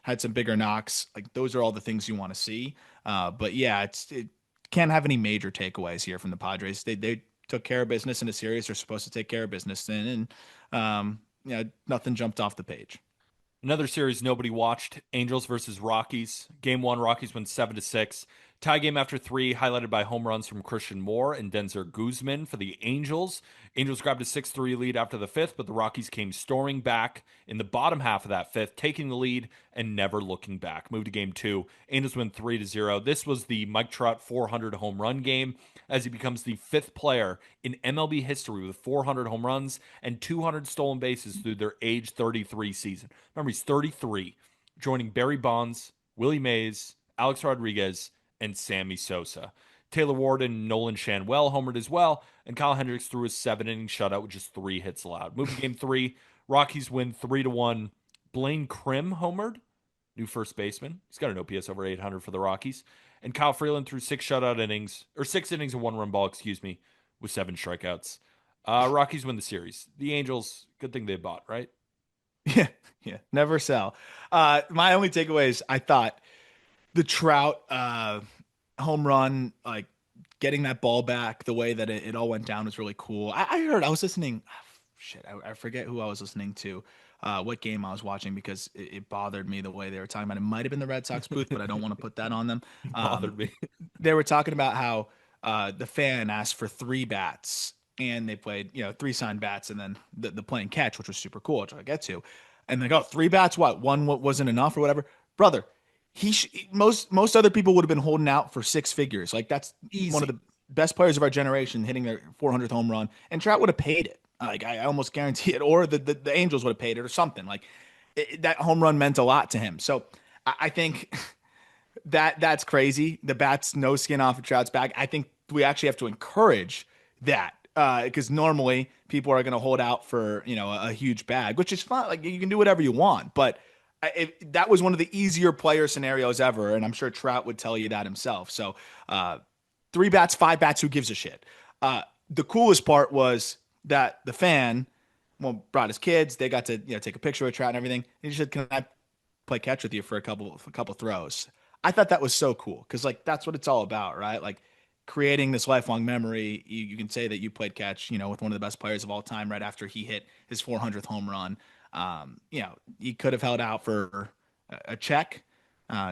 Had some bigger knocks. Like those are all the things you want to see. But yeah, it can't have any major takeaways here from the Padres. They took care of business in a series they're supposed to take care of business in, and nothing jumped off the page. Another series nobody watched, Angels versus Rockies. Game one, Rockies win 7-6. Tie game after three, highlighted by home runs from Christian Moore and Denzer Guzman for the Angels. Angels grabbed a 6-3 lead after the fifth, but the Rockies came storming back in the bottom half of that fifth, taking the lead and never looking back. Move to game two. Angels win 3-0. This was the Mike Trout 400 home run game, as he becomes the fifth player in MLB history with 400 home runs and 200 stolen bases through their age 33 season. Remember, he's 33, joining Barry Bonds, Willie Mays, Alex Rodriguez, and Sammy Sosa. Taylor Ward and Nolan Shanwell homered as well, and Kyle Hendricks threw a 7-inning shutout with just 3 hits allowed. Moving to game three, Rockies win 3-1. Blaine Crim homered, new first baseman. He's got an OPS over 800 for the Rockies. And Kyle Freeland threw 6 innings and 1 run ball, with 7 strikeouts. Rockies win the series. The Angels, good thing they bought, right? Yeah, yeah, never sell. My only takeaway is I thought the Trout home run, like getting that ball back, the way that it all went down was really cool. I was listening. Shit, I forget who I was listening to, what game I was watching because it bothered me the way they were talking about it. It might have been the Red Sox booth, but I don't want to put that on them. It bothered me. They were talking about how the fan asked for 3 bats and they played, 3 signed bats and then the playing catch, which was super cool, which I'll get to. And they go, 3 bats, what? One wasn't enough or whatever. Brother, most other people would have been holding out for 6 figures. Like that's Easy. one of the best players of our generation hitting their 400th home run, and Trout would have paid it. Like I almost guarantee it, or the Angels would have paid it or something. Like that home run meant a lot to him. So I think that's crazy. The bat's no skin off of Trout's back. I think we actually have to encourage that because normally people are going to hold out for a huge bag, which is fine. Like you can do whatever you want, but that was one of the easier player scenarios ever, and I'm sure Trout would tell you that himself. So 3 bats, 5 bats, who gives a shit? The coolest part was that the fan, brought his kids. They got to take a picture with Trout and everything. And he said, "Can I play catch with you for a couple throws?" I thought that was so cool because like that's what it's all about, right? Like creating this lifelong memory. You can say that you played catch, with one of the best players of all time right after he hit his 400th home run. He could have held out for a check.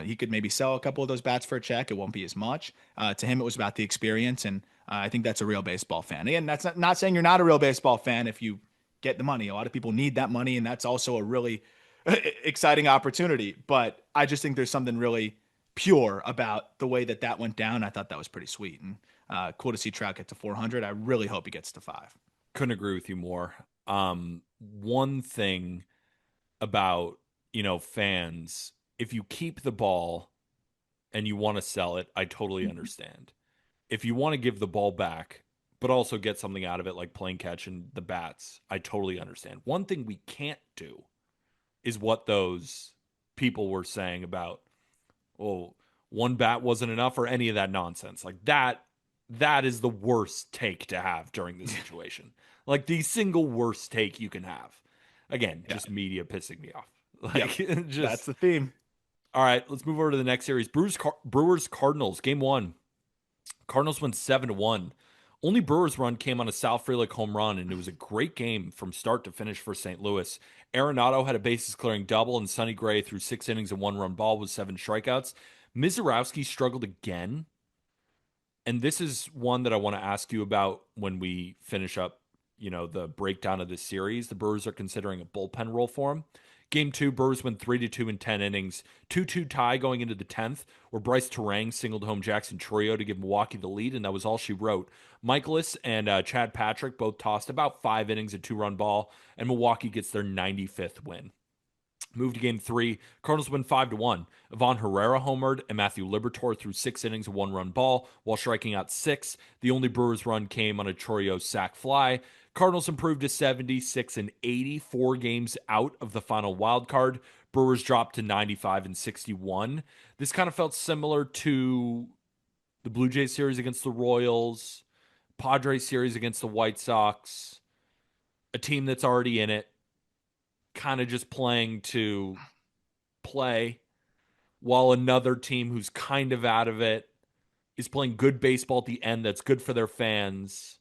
He could maybe sell a couple of those bats for a check. It won't be as much. To him, it was about the experience, and I think that's a real baseball fan. Again, that's not saying you're not a real baseball fan if you get the money. A lot of people need that money, and that's also a really exciting opportunity. But I just think there's something really pure about the way that went down. I thought that was pretty sweet, and cool to see Trout get to 400. I really hope he gets to 5. Couldn't agree with you more. One thing about, fans, if you keep the ball and you want to sell it, I totally understand. If you want to give the ball back, but also get something out of it, like playing catch and the bats, I totally understand. One thing we can't do is what those people were saying about, oh, 1 bat wasn't enough or any of that nonsense. Like that is the worst take to have during this situation. Like the single worst take you can have. Again, just media pissing me off. Like That's the theme. All right, let's move over to the next series. Brewers Cardinals, game 1. Cardinals win 7-1. Only Brewers run came on a Sal Frelick home run, and it was a great game from start to finish for St. Louis. Arenado had a bases clearing double, and Sonny Gray threw 6 innings and 1 run ball with 7 strikeouts. Mizorowski struggled again, and this is one that I want to ask you about when we finish up, the breakdown of this series. The Brewers are considering a bullpen role for him. Game 2, Brewers win 3-2 in 10 innings. 2-2 tie going into the 10th, where Bryce Terang singled home Jackson Trio to give Milwaukee the lead, and that was all she wrote. Michaelis and Chad Patrick both tossed about 5 innings, a 2-run ball, and Milwaukee gets their 95th win. Moved to game three. Cardinals win 5-1. Ivan Herrera homered and Matthew Liberatore threw 6 innings of 1 run ball while striking out six. The only Brewers run came on a Choreo sac fly. Cardinals improved to 76 and 84 games out of the final wild card. Brewers dropped to 95 and 61. This kind of felt similar to the Blue Jays series against the Royals, Padres series against the White Sox, a team that's already in it, kind of just playing to play, while another team who's kind of out of it is playing good baseball at the end that's good for their fans.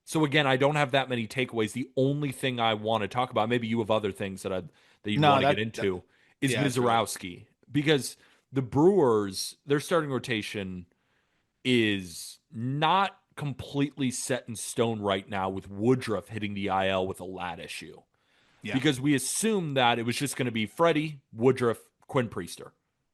So again, I don't have that many takeaways. The only thing I want to talk about, maybe you have other things that you'd No, want to get that into, is yeah, it's really Mizorowski, because the Brewers, their starting rotation is not completely set in stone right now with Woodruff hitting the IL with a lat issue, yeah. because we assumed that it was just going to be Freddie, Woodruff, Quinn Priester.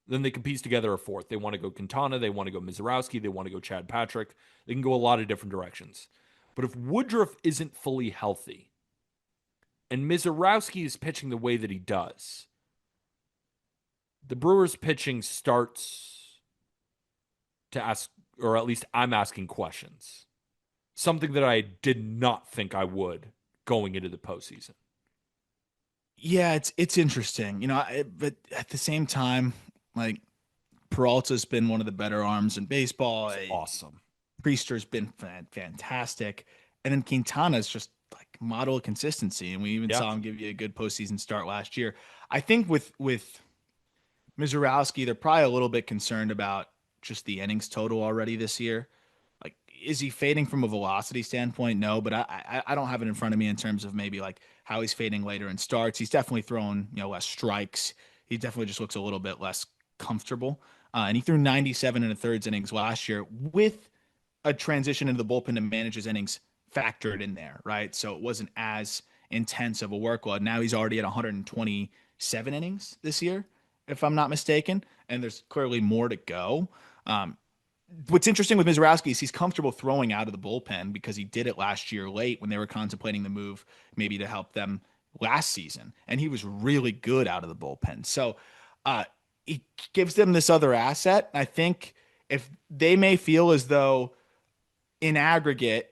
Then they can piece together a fourth. They want to go Quintana. They want to go Mizorowski. They want to go Chad Patrick. They can go a lot of different directions. But if Woodruff isn't fully healthy and Mizorowski is pitching the way that he does, the Brewers pitching starts to ask, or at least I'm asking questions. Something that I did not think I would going into the postseason. Yeah, it's interesting, but at the same time, like Peralta's been one of the better arms in baseball. It's awesome. Priester's been fantastic, and then Quintana's just like model of consistency, and we even Yeah. saw him give you a good postseason start last year. I think with Mizorowski, they're probably a little bit concerned about just the innings total already this year. Like, is he fading from a velocity standpoint? No, but I don't have it in front of me in terms of maybe like how he's fading later in starts. He's definitely throwing less strikes. He definitely just looks a little bit less comfortable. And he threw 97 and a thirds innings last year with a transition into the bullpen to manage his innings factored in there, right? So it wasn't as intense of a workload. Now he's already at 127 innings this year, if I'm not mistaken, and there's clearly more to go. What's interesting with Mizorowski is he's comfortable throwing out of the bullpen because he did it last year late when they were contemplating the move maybe to help them last season, and he was really good out of the bullpen. So it gives them this other asset. I think if they may feel as though in aggregate,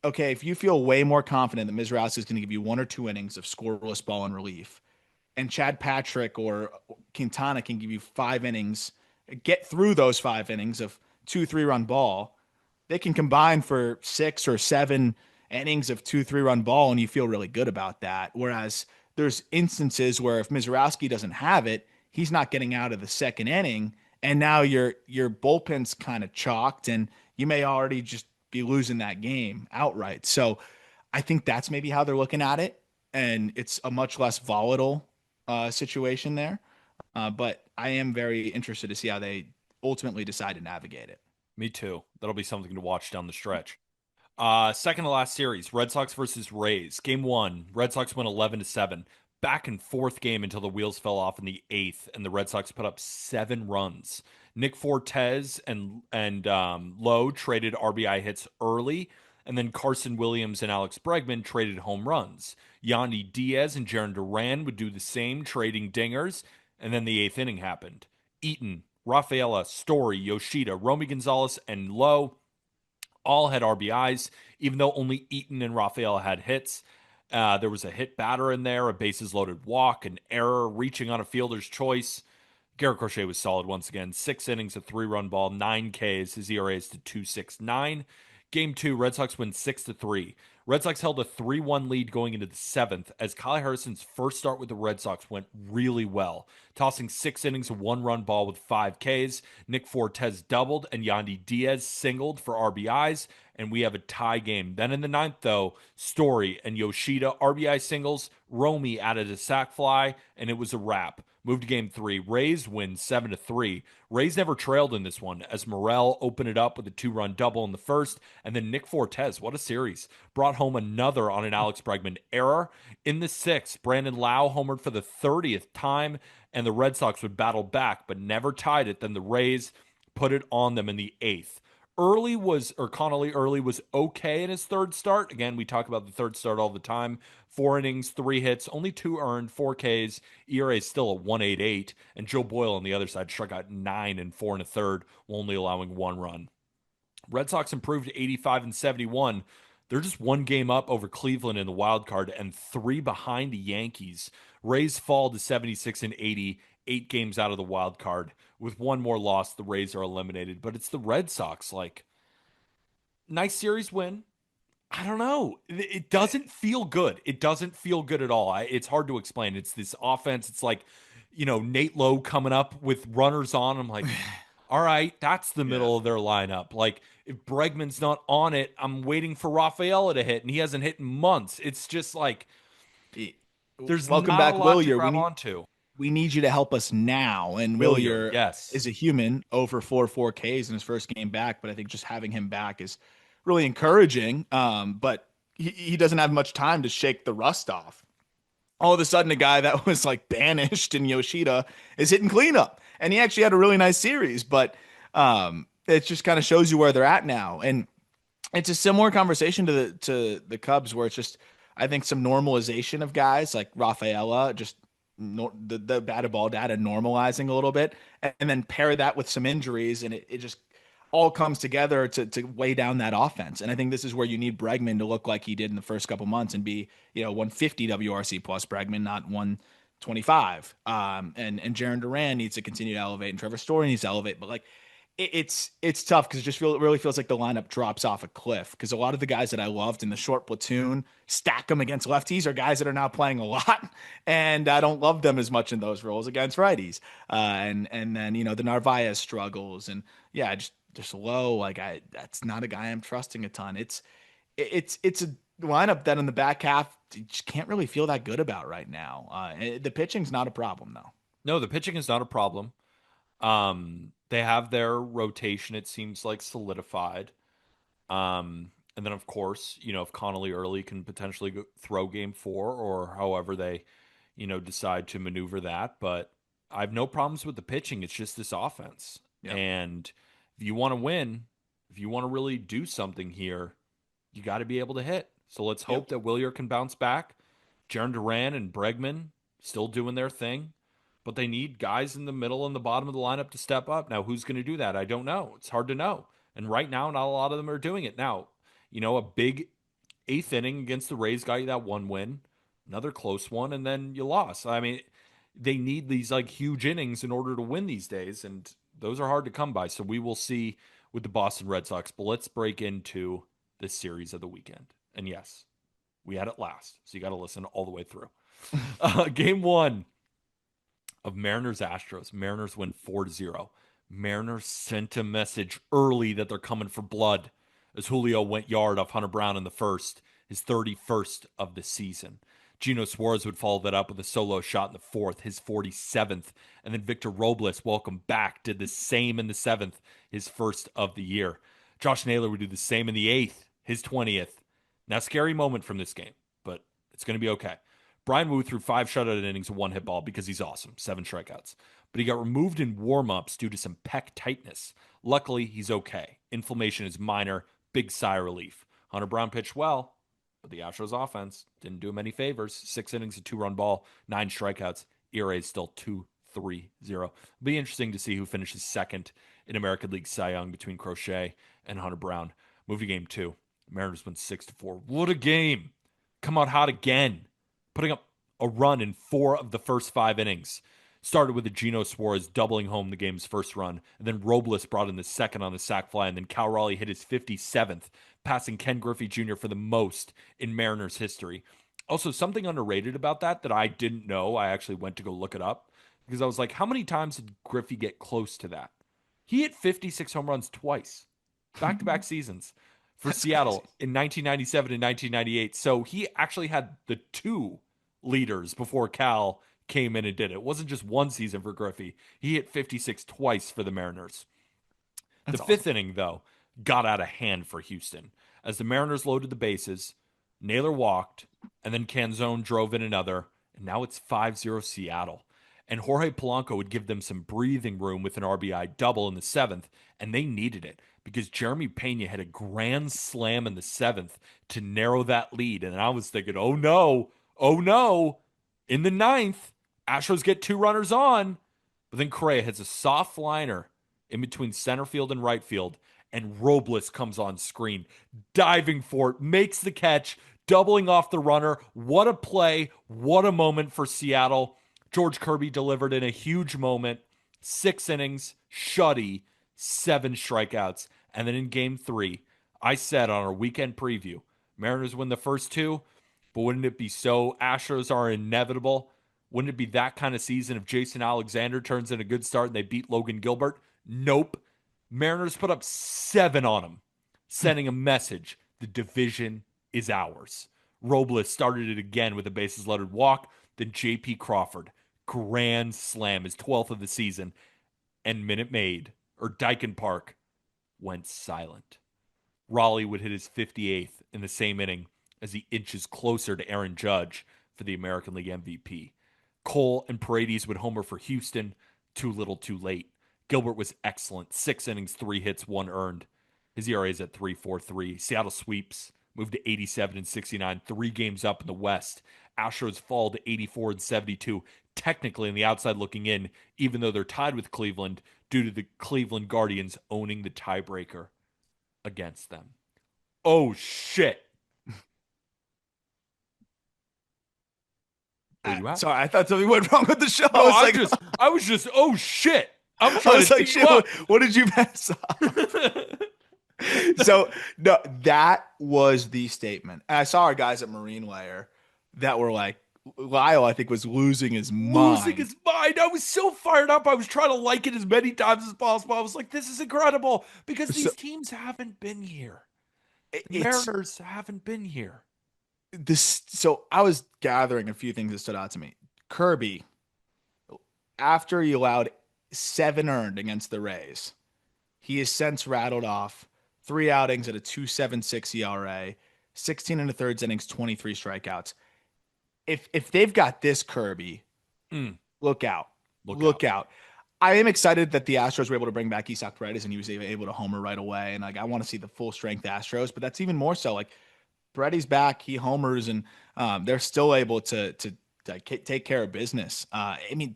okay, if you feel way more confident that Mizorowski is going to give you 1 or 2 innings of scoreless ball in relief, and Chad Patrick or Quintana can give you 5 innings, get through those 5 innings of 2 3 run ball, they can combine for 6 or 7 innings of 2 3 run ball, and you feel really good about that. Whereas there's instances where if Mizorowski doesn't have it, he's not getting out of the second inning, and now your bullpen's kind of chalked, and you may already just be losing that game outright. So I think that's maybe how they're looking at it, and it's a much less volatile situation there. But I am very interested to see how they ultimately decide to navigate it. Me too. That'll be something to watch down the stretch. Second to last series, Red Sox versus Rays. Game one, Red Sox win 11-7. Back and forth game until the wheels fell off in the eighth, and the Red Sox put up 7 runs. Nick Fortes and Lowe traded RBI hits early, and then Carson Williams and Alex Bregman traded home runs. Yandy Diaz and Jaron Duran would do the same, trading dingers, and then the eighth inning happened. Eaton, Rafaela, Story, Yoshida, Romy Gonzalez, and Lowe all had RBIs, even though only Eaton and Rafaela had hits. There was a hit batter in there, a bases loaded walk, an error reaching on a fielder's choice. Garrett Crochet was solid once again. 6 innings, a 3 run ball, 9 Ks. His ERA is to 2.69. Game two, Red Sox win 6-3. Red Sox held a 3-1 lead going into the seventh as Kyle Harrison's first start with the Red Sox went really well, tossing 6 innings, a 1 run ball with 5 Ks. Nick Fortes doubled and Yandy Diaz singled for RBIs, and we have a tie game. Then in the ninth, though, Story and Yoshida RBI singles. Romy added a sac fly, and it was a wrap. Move to game three. Rays win 7-3. Rays never trailed in this one as Morel opened it up with a 2 run double in the first, and then Nick Fortes, what a series, brought home another on an Alex Bregman error. In the sixth, Brandon Lau homered for the 30th time, and the Red Sox would battle back but never tied it. Then the Rays put it on them in the eighth. Connolly early was okay in his third start. Again, we talk about the third start all the time. 4 innings, 3 hits, only 2 earned, 4 Ks. ERA is still at 1.88, and Joe Boyle on the other side struck out 9 and 4 1/3, while only allowing 1 run. Red Sox improved to 85 and 71. They're just 1 game up over Cleveland in the wild card and 3 behind the Yankees. Rays fall to 76 and 80, 8 games out of the wild card. With one more loss, the Rays are eliminated. But it's the Red Sox. Like, nice series win. I don't know. It doesn't feel good. It doesn't feel good at all. It's hard to explain. It's this offense. It's like, Nate Lowe coming up with runners on. I'm like, all right, that's the Yeah. middle of their lineup. Like, if Bregman's not on it, I'm waiting for Rafaela to hit, and he hasn't hit in months. It's just like E- there's Welcome not a back, lot to Willier. grab onto. We need you to help us now. And Willier, Willier yes. is a human, over 4 Ks in his first game back, but I think just having him back is really encouraging. But he doesn't have much time to shake the rust off. All of a sudden, a guy that was like banished in Yoshida is hitting cleanup, and he actually had a really nice series. But it just kind of shows you where they're at now, and it's a similar conversation to the Cubs, where it's just I think some normalization of guys like Rafaela, just the batted ball data normalizing a little bit, and then pair that with some injuries, and it just all comes together to weigh down that offense. And I think this is where you need Bregman to look like he did in the first couple months and be 150 WRC plus Bregman, not 125. And Jaron Duran needs to continue to elevate, and Trevor Story needs to elevate, but like it's tough because it just really feels like the lineup drops off a cliff, because a lot of the guys that I loved in the short platoon, stack them against lefties, are guys that are now playing a lot, and I don't love them as much in those roles against righties. And then the Narvaez struggles, and yeah, just low. Like that's not a guy I'm trusting a ton. It's a lineup that in the back half you just can't really feel that good about right now. The pitching's not a problem though. No, the pitching is not a problem. They have their rotation, it seems like, solidified. And then, of course, if Connolly early can potentially throw game 4, or however they, decide to maneuver that. But I have no problems with the pitching. It's just this offense. Yep. And if you want to win, if you want to really do something here, you got to be able to hit. So let's Yep. hope that Willier can bounce back. Jaron Duran and Bregman still doing their thing, but they need guys in the middle and the bottom of the lineup to step up. Now, who's going to do that? I don't know. It's hard to know. And right now, not a lot of them are doing it. Now, a big 8th inning against the Rays got you that 1 win, another close one, and then you lost. I mean, they need these like huge innings in order to win these days, and those are hard to come by. So we will see with the Boston Red Sox. But let's break into this series of the weekend. And yes, we had it last, so you got to listen all the way through. Game 1 of Mariners Astros. Mariners win 4-0. Mariners sent a message early that they're coming for blood, as Julio went yard off Hunter Brown in the first, his 31st of the season. Gino Suarez would follow that up with a solo shot in the fourth, his 47th. And then Victor Robles, welcome back, did the same in the seventh, his first of the year. Josh Naylor would do the same in the eighth, his 20th. Now, scary moment from this game, but it's going to be okay. Brian Wu threw 5 shutout innings and 1 hit ball because he's awesome, 7 strikeouts. But he got removed in warm-ups due to some pec tightness. Luckily, he's okay. Inflammation is minor, big sigh of relief. Hunter Brown pitched well, but the Astros offense didn't do him any favors. 6 innings, a 2-run ball, 9 strikeouts. ERA is still 2.30. It'll be interesting to see who finishes second in American League Cy Young between Crochet and Hunter Brown. Move to game 2. Mariners win 6-4. What a game. Come out hot again, putting up a run in 4 of the first 5 innings. Started with a Gino Suarez doubling home the game's first run, and then Robles brought in the second on the sac fly, and then Cal Raleigh hit his 57th, passing Ken Griffey Jr. for the most in Mariners history. Also, something underrated about that I didn't know, I actually went to go look it up, because I was like, how many times did Griffey get close to that? He hit 56 home runs twice, back-to-back seasons for That's Seattle crazy. in 1997 and 1998. So he actually had the 2 leaders before Cal came in and did it. It wasn't just one season for Griffey. He hit 56 twice for the Mariners. The That's fifth awesome. inning, though, got out of hand for Houston. As the Mariners loaded the bases, Naylor walked, and then Canzone drove in another, and now it's 5-0 Seattle. And Jorge Polanco would give them some breathing room with an RBI double in the seventh, and they needed it because Jeremy Pena had a grand slam in the seventh to narrow that lead. And I was thinking, oh no, oh no. In the ninth, Astros get 2 runners on, but then Correa hits a soft liner in between center field and right field, and Robles comes on screen, diving for it, makes the catch, doubling off the runner. What a play. What a moment for Seattle. George Kirby delivered in a huge moment. 6 innings, shutty, 7 strikeouts. And then in game 3, I said on our weekend preview, Mariners win the first 2, but wouldn't it be so? Astros are inevitable. Wouldn't it be that kind of season if Jason Alexander turns in a good start and they beat Logan Gilbert? Nope. Mariners put up 7 on them, sending a message. The division is ours. Robles started it again with a bases loaded walk. Then J.P. Crawford, grand slam, his 12th of the season. And Minute Maid, or Dyken Park, went silent. Raleigh would hit his 58th in the same inning as he inches closer to Aaron Judge for the American League MVP. Cole and Paredes would homer for Houston, too little too late. Gilbert was excellent. 6 innings, 3 hits, 1 earned. His ERA is at 3.43. Seattle sweeps, moved to 87 and 69, 3 games up in the West. Astros fall to 84 and 72, technically on the outside looking in, even though they're tied with Cleveland due to the Cleveland Guardians owning the tiebreaker against them. Oh shit. Where you at? Sorry, I thought something went wrong with the show. No, I I was just, oh shit. I'm I trying was to like, think shit, what did you mess up? So no, that was the statement. And I saw our guys at Marine Layer that were like, Lyle, I think, was losing his losing mind. his mind. I was so fired up. I was trying to like it as many times as possible. I was like, this is incredible because So these teams haven't been here. The it's Mariners haven't been here. this. So I was gathering a few things that stood out to me. Kirby, after he allowed 7 earned against the Rays, he has since rattled off 3 outings at a 2.76 ERA, 16 and a thirds innings, 23 strikeouts. If they've got this Kirby, Mm, look out. look out. Look out. I am excited that the Astros were able to bring back Isak Paredes and he was able to homer right away. And like I want to see the full strength Astros, but that's even more so. Like Paredes back, he homers, and they're still able to take care of business. I mean,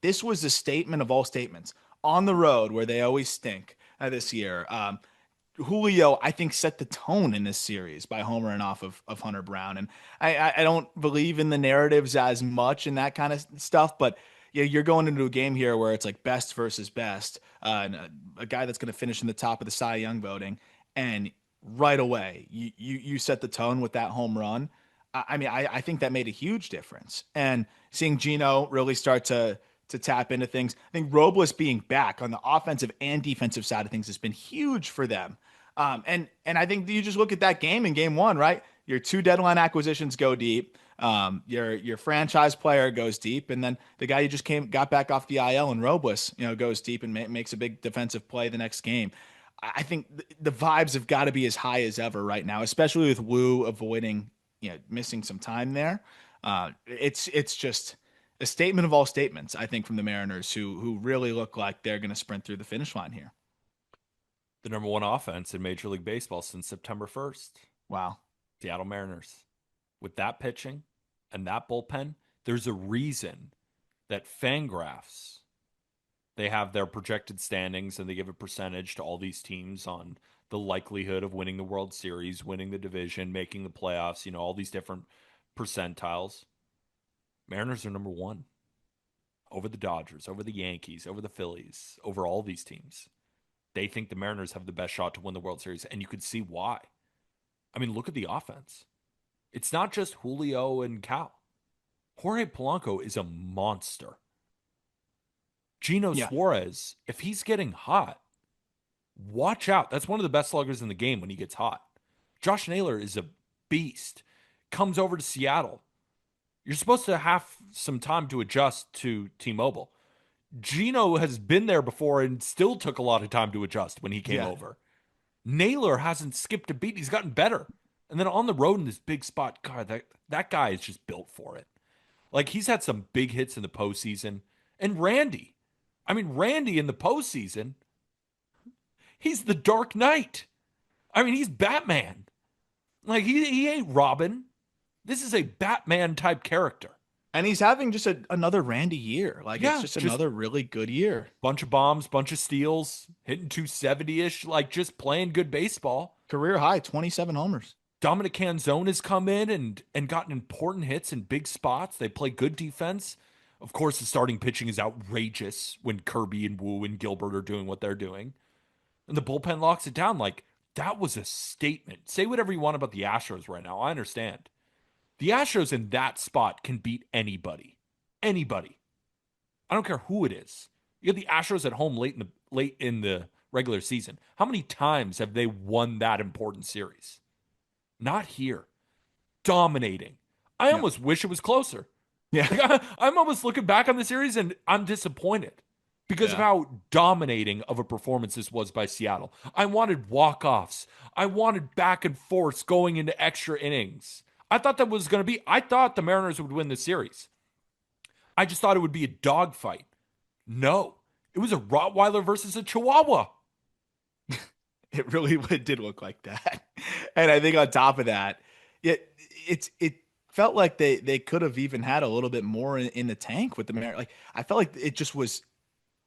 this was a statement of all statements on the road where they always stink this year. Julio, I think, set the tone in this series by homering off of Hunter Brown. And I don't believe in the narratives as much and that kind of stuff, but yeah, you're going into a game here where it's like best versus best, and a guy that's going to finish in the top of the Cy Young voting, and right away you set the tone with that home run. I mean, I think that made a huge difference. And seeing Gino really start to tap into things, I think Robles being back on the offensive and defensive side of things has been huge for them. And I think you just look at that game in game 1, right? Your 2 deadline acquisitions go deep. Your franchise player goes deep, and then the guy you just got back off the IL and Robles, goes deep and makes a big defensive play the next game. I think the vibes have got to be as high as ever right now, especially with Wu avoiding, missing some time there. It's just a statement of all statements, I think, from the Mariners, who really look like they're going to sprint through the finish line here. The number 1 offense in Major League Baseball since September 1st. Wow. Seattle Mariners. With that pitching and that bullpen, there's a reason that Fangraphs, they have their projected standings and they give a percentage to all these teams on the likelihood of winning the World Series, winning the division, making the playoffs, all these different percentiles. Mariners are number 1 over the Dodgers, over the Yankees, over the Phillies, over all these teams. They think the Mariners have the best shot to win the World Series, and you could see why. I mean, look at the offense. It's not just Julio and Cal. Jorge Polanco is a monster. Gino Yeah. Suarez, if he's getting hot, watch out. That's one of the best sluggers in the game when he gets hot. Josh Naylor is a beast. Comes over to Seattle. You're supposed to have some time to adjust to T-Mobile. Gino has been there before and still took a lot of time to adjust when he came Yeah. over. Naylor hasn't skipped a beat. He's gotten better. And then on the road in this big spot, God, that guy is just built for it. Like, he's had some big hits in the postseason, And Randy. I mean, Randy in the postseason, he's the Dark Knight. I mean, he's Batman. Like, he ain't Robin. This is a Batman type character. And he's having just another Randy year. Like it's Yeah, just just another really good year. bunch of bombs, bunch of steals, hitting 270 ish, like just playing good baseball. Career high 27 homers. Dominic Canzone has come in and gotten important hits in big spots. They play good defense. Of course, the starting pitching is outrageous when Kirby and Wu and Gilbert are doing what they're doing. And the bullpen locks it down. Like, that was a statement. Say whatever you want about the Astros right now. I understand. The Astros in that spot can beat anybody. Anybody. I don't care who it is. You got the Astros at home late in the regular season. How many times have they won that important series? Not here. Dominating. I No. almost wish it was closer. Yeah. Like, I'm almost looking back on the series and I'm disappointed because of Yeah. how dominating of a performance this was by Seattle. I wanted walk-offs. I wanted back and forths going into extra innings. I thought I thought the Mariners would win the series. I just thought it would be a dogfight. No, it was a Rottweiler versus a Chihuahua. It really did look like that. And I think on top of that, it felt like they could have even had a little bit more in the tank with the Mariners. Like I felt like it just was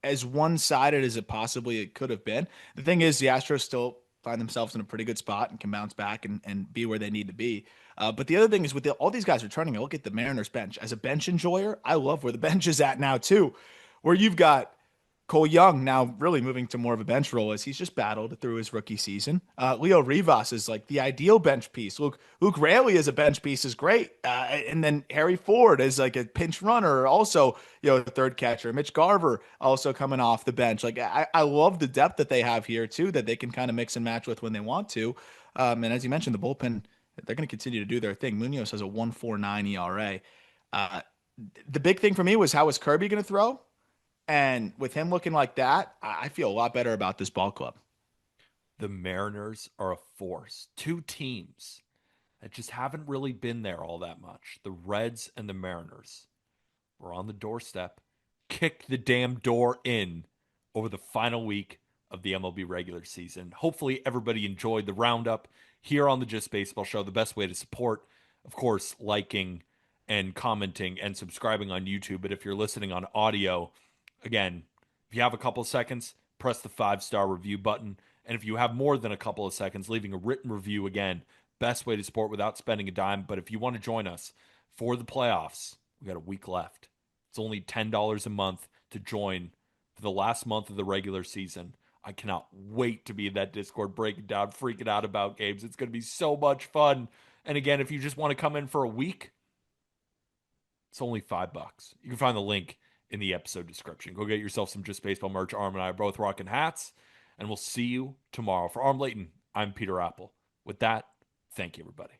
as one-sided as it possibly it could have been. The thing is, the Astros still find themselves in a pretty good spot and can bounce back and be where they need to be. But the other thing is, with all these guys returning, I look at the Mariners bench. As a bench enjoyer, I love where the bench is at now too, where you've got Cole Young now really moving to more of a bench role as he's just battled through his rookie season. Leo Rivas is like the ideal bench piece. Luke Raley as a bench piece is great. And then Harry Ford is like a pinch runner, also, the third catcher. Mitch Garver also coming off the bench. Like I love the depth that they have here too, that they can kind of mix and match with when they want to. And as you mentioned, the bullpen, they're going to continue to do their thing. Munoz has a 1.49 ERA. Uh, the big thing for me was, how is Kirby going to throw? And with him looking like that, I feel a lot better about this ball club. The Mariners are a force. Two teams that just haven't really been there all that much. The Reds and the Mariners were on the doorstep, kicked the damn door in over the final week of the MLB regular season. Hopefully, everybody enjoyed the roundup here on the Just Baseball Show. The best way to support, of course, liking and commenting and subscribing on YouTube. But if you're listening on audio, again, if you have a couple of seconds, press the 5-star review button. And if you have more than a couple of seconds, leaving a written review, again, best way to support without spending a dime. But if you want to join us for the playoffs, we got a week left. It's only $10 a month to join for the last month of the regular season. I cannot wait to be in that Discord breaking down, freaking out about games. It's going to be so much fun. And again, if you just want to come in for a week, it's only $5. You can find the link in the episode description. Go get yourself some Just Baseball merch. Arm and I are both rocking hats, and we'll see you tomorrow. For Arm Layton, I'm Peter Apple. With that, thank you, everybody.